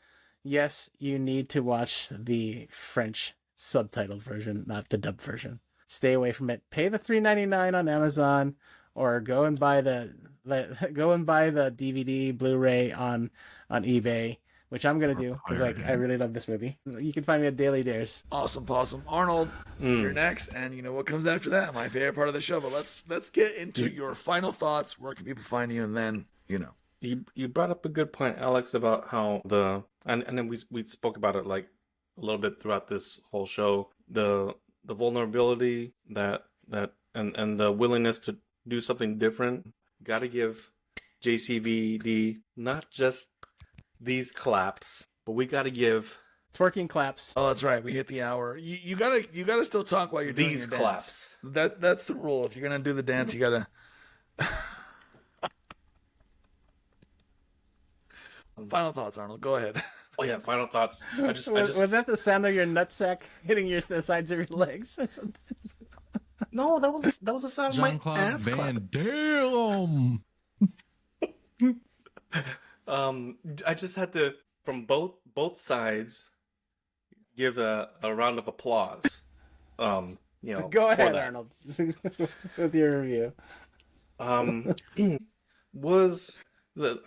yes, you need to watch the French subtitled version, not the dub version. Stay away from it. Pay the $3.99 on Amazon, or go and buy go and buy the DVD Blu-ray on eBay, which I'm gonna do because like I really love this movie. You can find me at Daily Dares. Awesome possum. Arnold, you're Mm. next, and you know what comes after that? My favorite part of the show. But let's get into You, your final thoughts. Where can people find you? And then, you know. you brought up a good point, Alex, about how and then we spoke about it like a little bit throughout this whole show. The vulnerability and the willingness to do something different. Got to give JCVD not just these claps, but we got to give Twerking claps. Oh, that's right. We hit the hour. You gotta still talk while you're doing these your dance. claps. That's the rule. If you're gonna do the dance, you gotta. Final thoughts, Arnold. Go ahead. Oh yeah, final thoughts. I just Was that the sound of your nutsack hitting the sides of your legs or something? no, that was the sound of my Jean-Claude ass clap. Van Damme. I just had to from both sides give a round of applause. You know, Go for ahead, that. Arnold, with your review. Was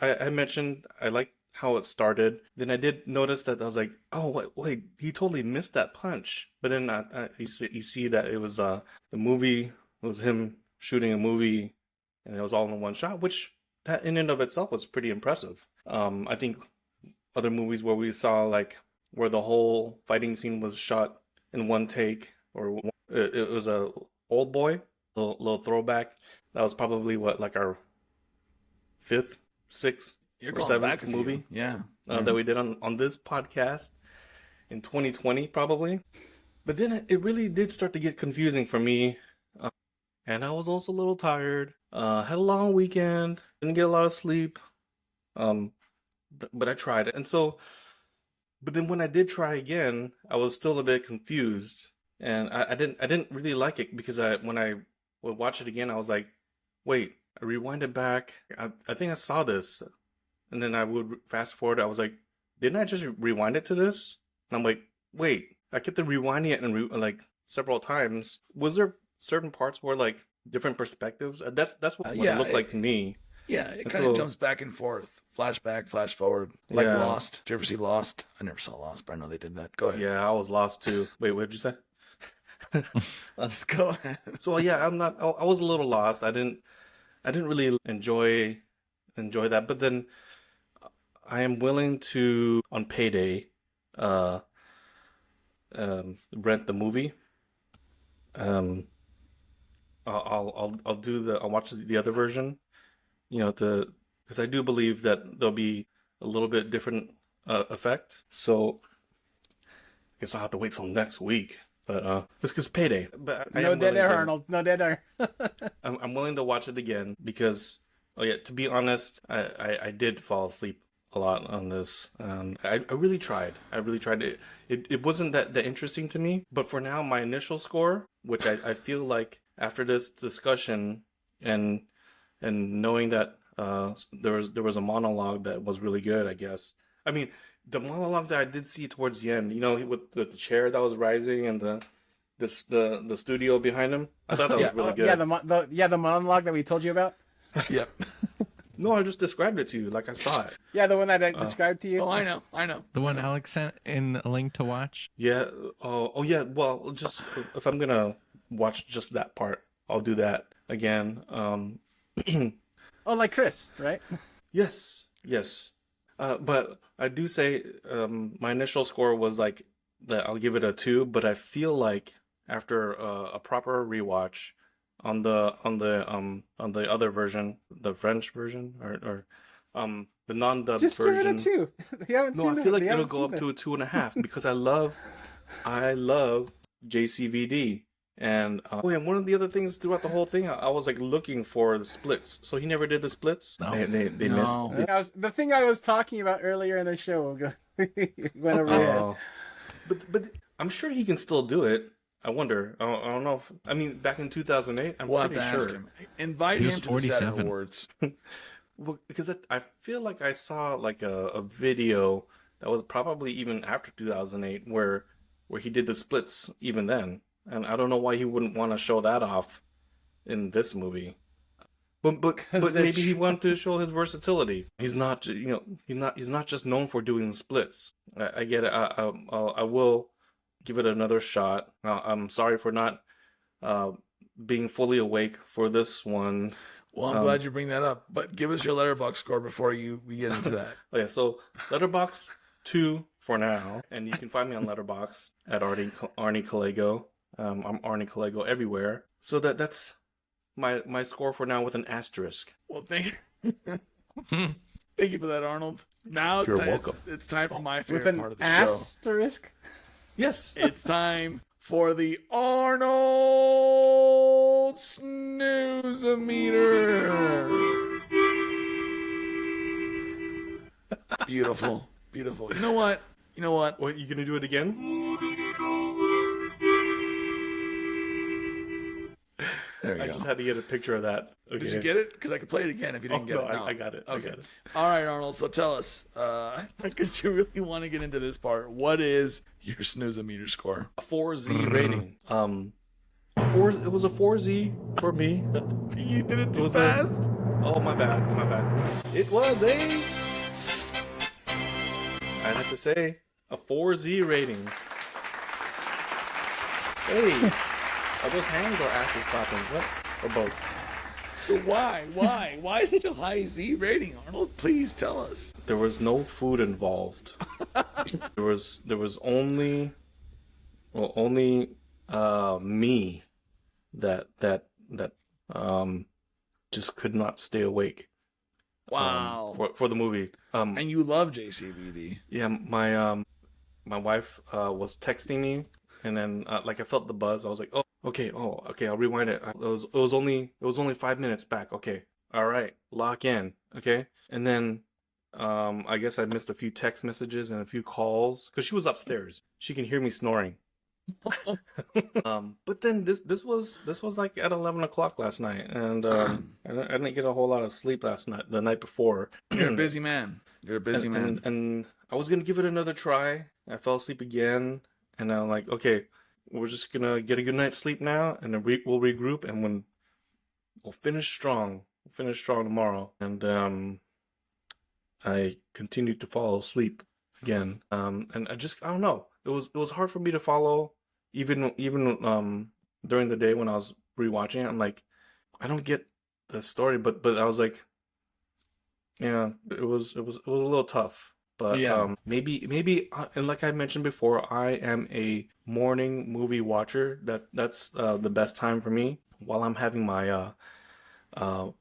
I mentioned I liked how it started. Then I did notice that I was like, oh wait, he totally missed that punch. But then you see that it was the movie was him shooting a movie, and it was all in one shot, which that in and of itself was pretty impressive. I think other movies where we saw like where the whole fighting scene was shot in one take, or it was a Old Boy, little throwback. That was probably what like our fifth, sixth, You're or going seventh back a few. movie Yeah. that we did on this podcast in 2020 probably. But then it really did start to get confusing for me, and I was also a little tired. Had a long weekend, didn't get a lot of sleep, but I tried it, and so. But then when I did try again, I was still a bit confused, and I didn't really like it because when I would watch it again, I was like, wait, I rewind it back. I think I saw this, and then I would fast forward. I was like, didn't I just rewind it to this? And I'm like, wait, I kept rewinding it and like several times. Was there certain parts where like different perspectives? That's what Yeah, it looked like to me. Yeah, it And kind of so- jumps back and forth, flashback, flash forward, like Yeah. Lost. Did you ever see Lost? I never saw Lost, but I know they did that. Go ahead. Yeah, I was lost too. Wait, what did you say? Let's go ahead. So yeah, I was a little lost. I didn't really enjoy that. But then I am willing to on payday, rent the movie. I'll watch the other version. You know, because I do believe that there'll be a little bit different effect. So I guess I'll have to wait till next week. But it's because payday. But I No am dead willing air, to- Arnold. No dead air. I'm willing to watch it again because, oh yeah, to be honest, I did fall asleep a lot on this. I really tried. It wasn't that interesting to me. But for now, my initial score, which I feel like after this discussion and knowing that there was a monologue that was really good, I guess. I mean, the monologue that I did see towards the end, you know, with the chair that was rising and the studio behind him, I thought that was really good. Yeah, the monologue that we told you about. Yep. No, I just described it to you like I saw it. Yeah, the one that I described to you. Oh, I know. The one Alex sent in a link to watch. Yeah. Oh, yeah. Well, just if I'm gonna watch just that part, I'll do that again. Oh, like Chris, right? Yes. But I do say my initial score was like that. I'll give it a 2, but I feel like after a proper rewatch on the other version, the French version or the non-dubbed Just give it a version. 2. You haven't No, seen I feel like you it'll haven't go seen up to a 2.5 because I love JCVD. And oh yeah, one of the other things throughout the whole thing, I was like looking for the splits. So he never did the splits. No. They No. missed. The thing I was talking about earlier in the show went over your head. Oh, but I'm sure he can still do it. I wonder. I don't know. I mean, back in 2008, I'm We'll have pretty to sure. ask him. Invite He him was to the Saturn 47. Awards. Well, because I feel like I saw like a video that was probably even after 2008 where he did the splits even then, and I don't know why he wouldn't want to show that off in this movie. But 'Cause maybe he it's- wanted to show his versatility. He's not he's not just known for doing the splits. I get it. I will give it another shot. I'm sorry for not being fully awake for this one. Well, I'm glad you bring that up. But give us your letterbox score before we get into that. Oh yeah, so Letterbox 2 for now, and you can find me on Letterbox at Arnie Callego. I'm Arnie Callego everywhere. So that's my score for now with an asterisk. Well, thank you for that, Arnold. Now You're welcome. It's time for my With favorite an part of the show. asterisk? Yes. It's time for the Arnold Snooze-o-meter. Beautiful. Beautiful. You know what? What, you gonna do it again? There you I go. just had to get a picture of that. Okay. Did you get it? Because I could play it again if you didn't get no, it. No, I got it. I Okay. got it. All right, Arnold. So tell us, because you really want to get into this part, what is your snooze-o-meter score? A 4Z rating. It was a 4Z for me. You did it too was fast. Oh, my bad. It was I'd have to say, a 4Z rating. Hey, are those hands or asses clapping? What? Or both? So why such a high Z rating, Arnold? Please tell us. There was no food involved. there was only me that just could not stay awake. Wow. For the movie. And you love JCVD. Yeah, my wife was texting me, and then like I felt the buzz. I was like, oh, okay, I'll rewind it. It was only 5 minutes back. Okay, all right, lock in. Okay, and then I guess I missed a few text messages and a few calls because she was upstairs. She can hear me snoring. But then this was like at 11 o'clock last night, and I didn't get a whole lot of sleep the night before. You're a busy man. And I was gonna give it another try. I fell asleep again, and I'm like, okay, we're just gonna get a good night's sleep now, and then we'll regroup, and we'll finish strong. We'll finish strong tomorrow. And I continued to fall asleep again. And I don't know. It was hard for me to follow, even during the day when I was rewatching it. I'm like, I don't get the story, but I was like, yeah, it was a little tough. But Yeah. maybe and like I mentioned before, I am a morning movie watcher. That's the best time for me while I'm having my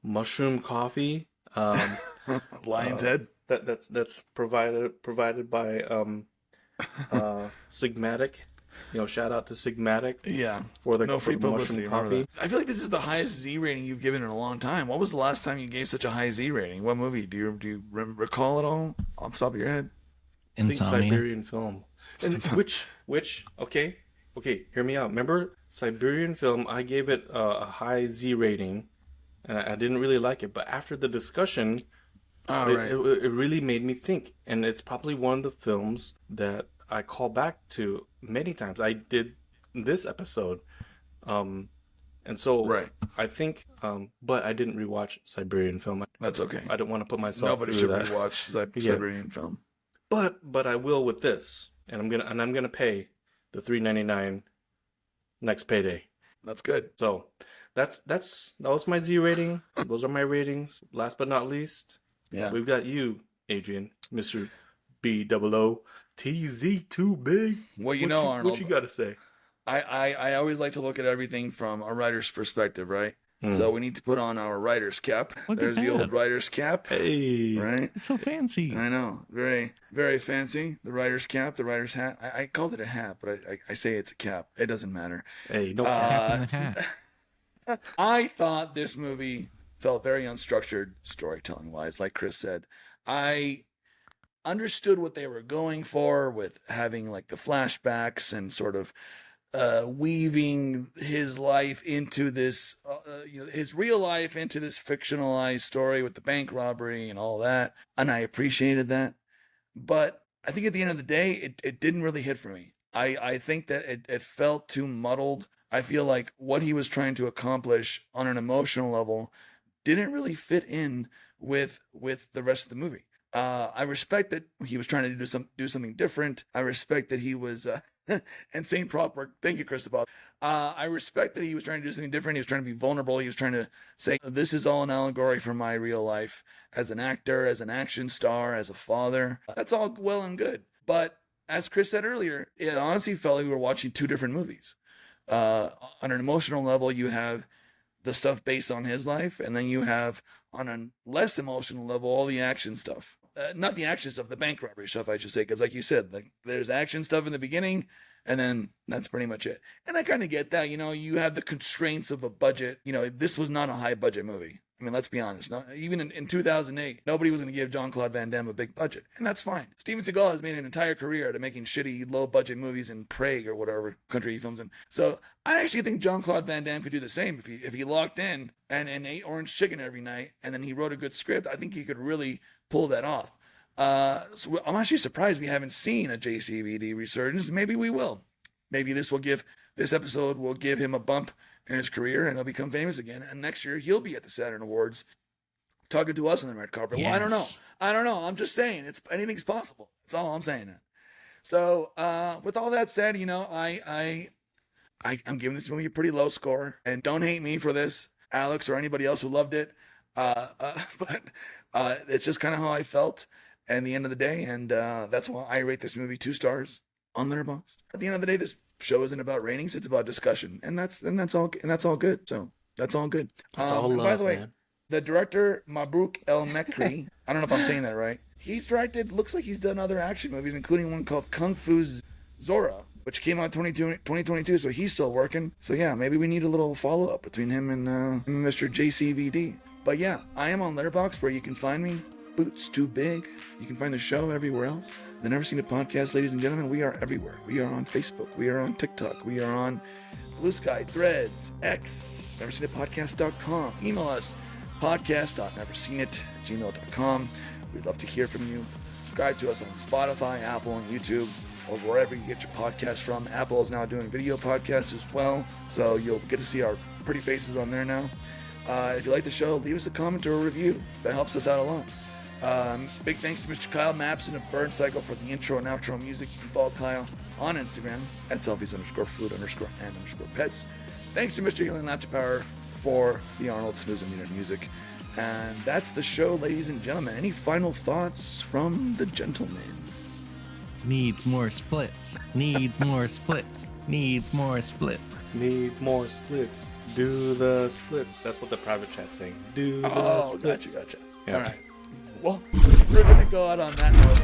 mushroom coffee. Lion's Head. That's provided by Sigmatic. Shout out to Sigmatic. Yeah. For the No free for the publicity. mushroom coffee. I feel like this is the highest Z rating you've given in a long time. What was the last time you gave such a high Z rating? What movie? Do you recall it all off the top of your head? I think Insomnia. Siberian Film. And which okay, hear me out. Remember Siberian Film? I gave it a high Z rating, and I didn't really like it. But after the discussion, it really made me think, and it's probably one of the films that I call back to many times. I did this episode, and so I think, but I didn't rewatch Siberian Film. That's okay. I didn't want to put myself Nobody through should that. rewatch Siberian Film. But I will with this, and I'm gonna pay the $3.99 next payday. That's good. So that was my Z rating. Those are my ratings. Last but not least, Yeah. we've got you, Adrian. Mr. B00. TZ too big. Well, you know, Arnold, what you got to say? I always like to look at everything from a writer's perspective, right? So we need to put on our writer's cap. Look at There's the that. old writer's cap. Hey. Right? It's so fancy. I know. Very, very fancy. The writer's cap, the writer's hat. I called it a hat, but I say it's a cap. It doesn't matter. Hey, no Cap in the hat. I thought this movie felt very unstructured storytelling wise, like Chris said. I understood what they were going for with having like the flashbacks and sort of weaving his life into this, his real life into this fictionalized story with the bank robbery and all that. And I appreciated that. But I think at the end of the day, it didn't really hit for me. I think that it felt too muddled. I feel like what he was trying to accomplish on an emotional level didn't really fit in with the rest of the movie. I respect that he was trying to do something different. I respect that he was and St. Proper. Thank you, Christopher. I respect that he was trying to do something different. He was trying to be vulnerable. He was trying to say, this is all an allegory for my real life as an actor, as an action star, as a father. That's all well and good. But as Chris said earlier, it honestly felt like we were watching two different movies. On an emotional level, you have the stuff based on his life, and then you have, on a less emotional level, all the action stuff. Not the action stuff, the bank robbery stuff, I should say, because like you said, like there's action stuff in the beginning, and then that's pretty much it. And I kind of get that, you have the constraints of a budget. This was not a high budget movie. I mean, let's be honest. Even in 2008, nobody was going to give Jean-Claude Van Damme a big budget, and that's fine. Steven Seagal has made an entire career out of making shitty, low-budget movies in Prague or whatever country he films in. So I actually think Jean-Claude Van Damme could do the same if he locked in and ate orange chicken every night, and then he wrote a good script. I think he could really pull that off. So I'm actually surprised we haven't seen a JCVD resurgence. Maybe we will. Maybe this episode will give him a bump in his career, and he'll become famous again. And next year he'll be at the Saturn Awards talking to us on the red carpet. Yes. Well, I don't know. I'm just saying anything's possible. That's all I'm saying. So, with all that said, I'm giving this movie a pretty low score, and don't hate me for this, Alex, or anybody else who loved it. But it's just kind of how I felt at the end of the day, and that's why I rate this movie 2 stars on Letterboxd. At the end of the day, this show isn't about ratings; it's about discussion, and that's all good. So that's all good. That's all love, by the way, man. The director Mabrouk El Mekri, I don't know if I'm saying that right. He's directed. Looks like he's done other action movies, including one called Kung Fu Zora, which came out 2022. So he's still working. So yeah, maybe we need a little follow up between him and Mr. JCVD. But yeah, I am on Letterboxd, where you can find me. Boots Too Big. You can find the show everywhere else. The Never Seen It podcast, ladies and gentlemen. We are everywhere. We are on Facebook. We are on TikTok. We are on Blue Sky, Threads, X, neverseenitpodcast.com. Email us, podcast.neverseenit@gmail.com. We'd love to hear from you. Subscribe to us on Spotify, Apple, and YouTube, or wherever you get your podcasts from. Apple is now doing video podcasts as well, so you'll get to see our pretty faces on there now. If you like the show, leave us a comment or a review. That helps us out a lot. Big thanks to Mr. Kyle Mapson of Burn Cycle for the intro and outro music. You can follow Kyle on Instagram at selfies_food_and_pets. Thanks to Mr. Healing Laptop Power for the Arnold Snooze and Meter music. And that's the show, ladies and gentlemen. Any final thoughts from the gentleman? Needs more splits. Needs more splits. Needs more splits. Needs more splits. Do the splits. That's what the private chat's saying. Do the splits. Gotcha. Yeah. All right. Well, we're going to go out on that note.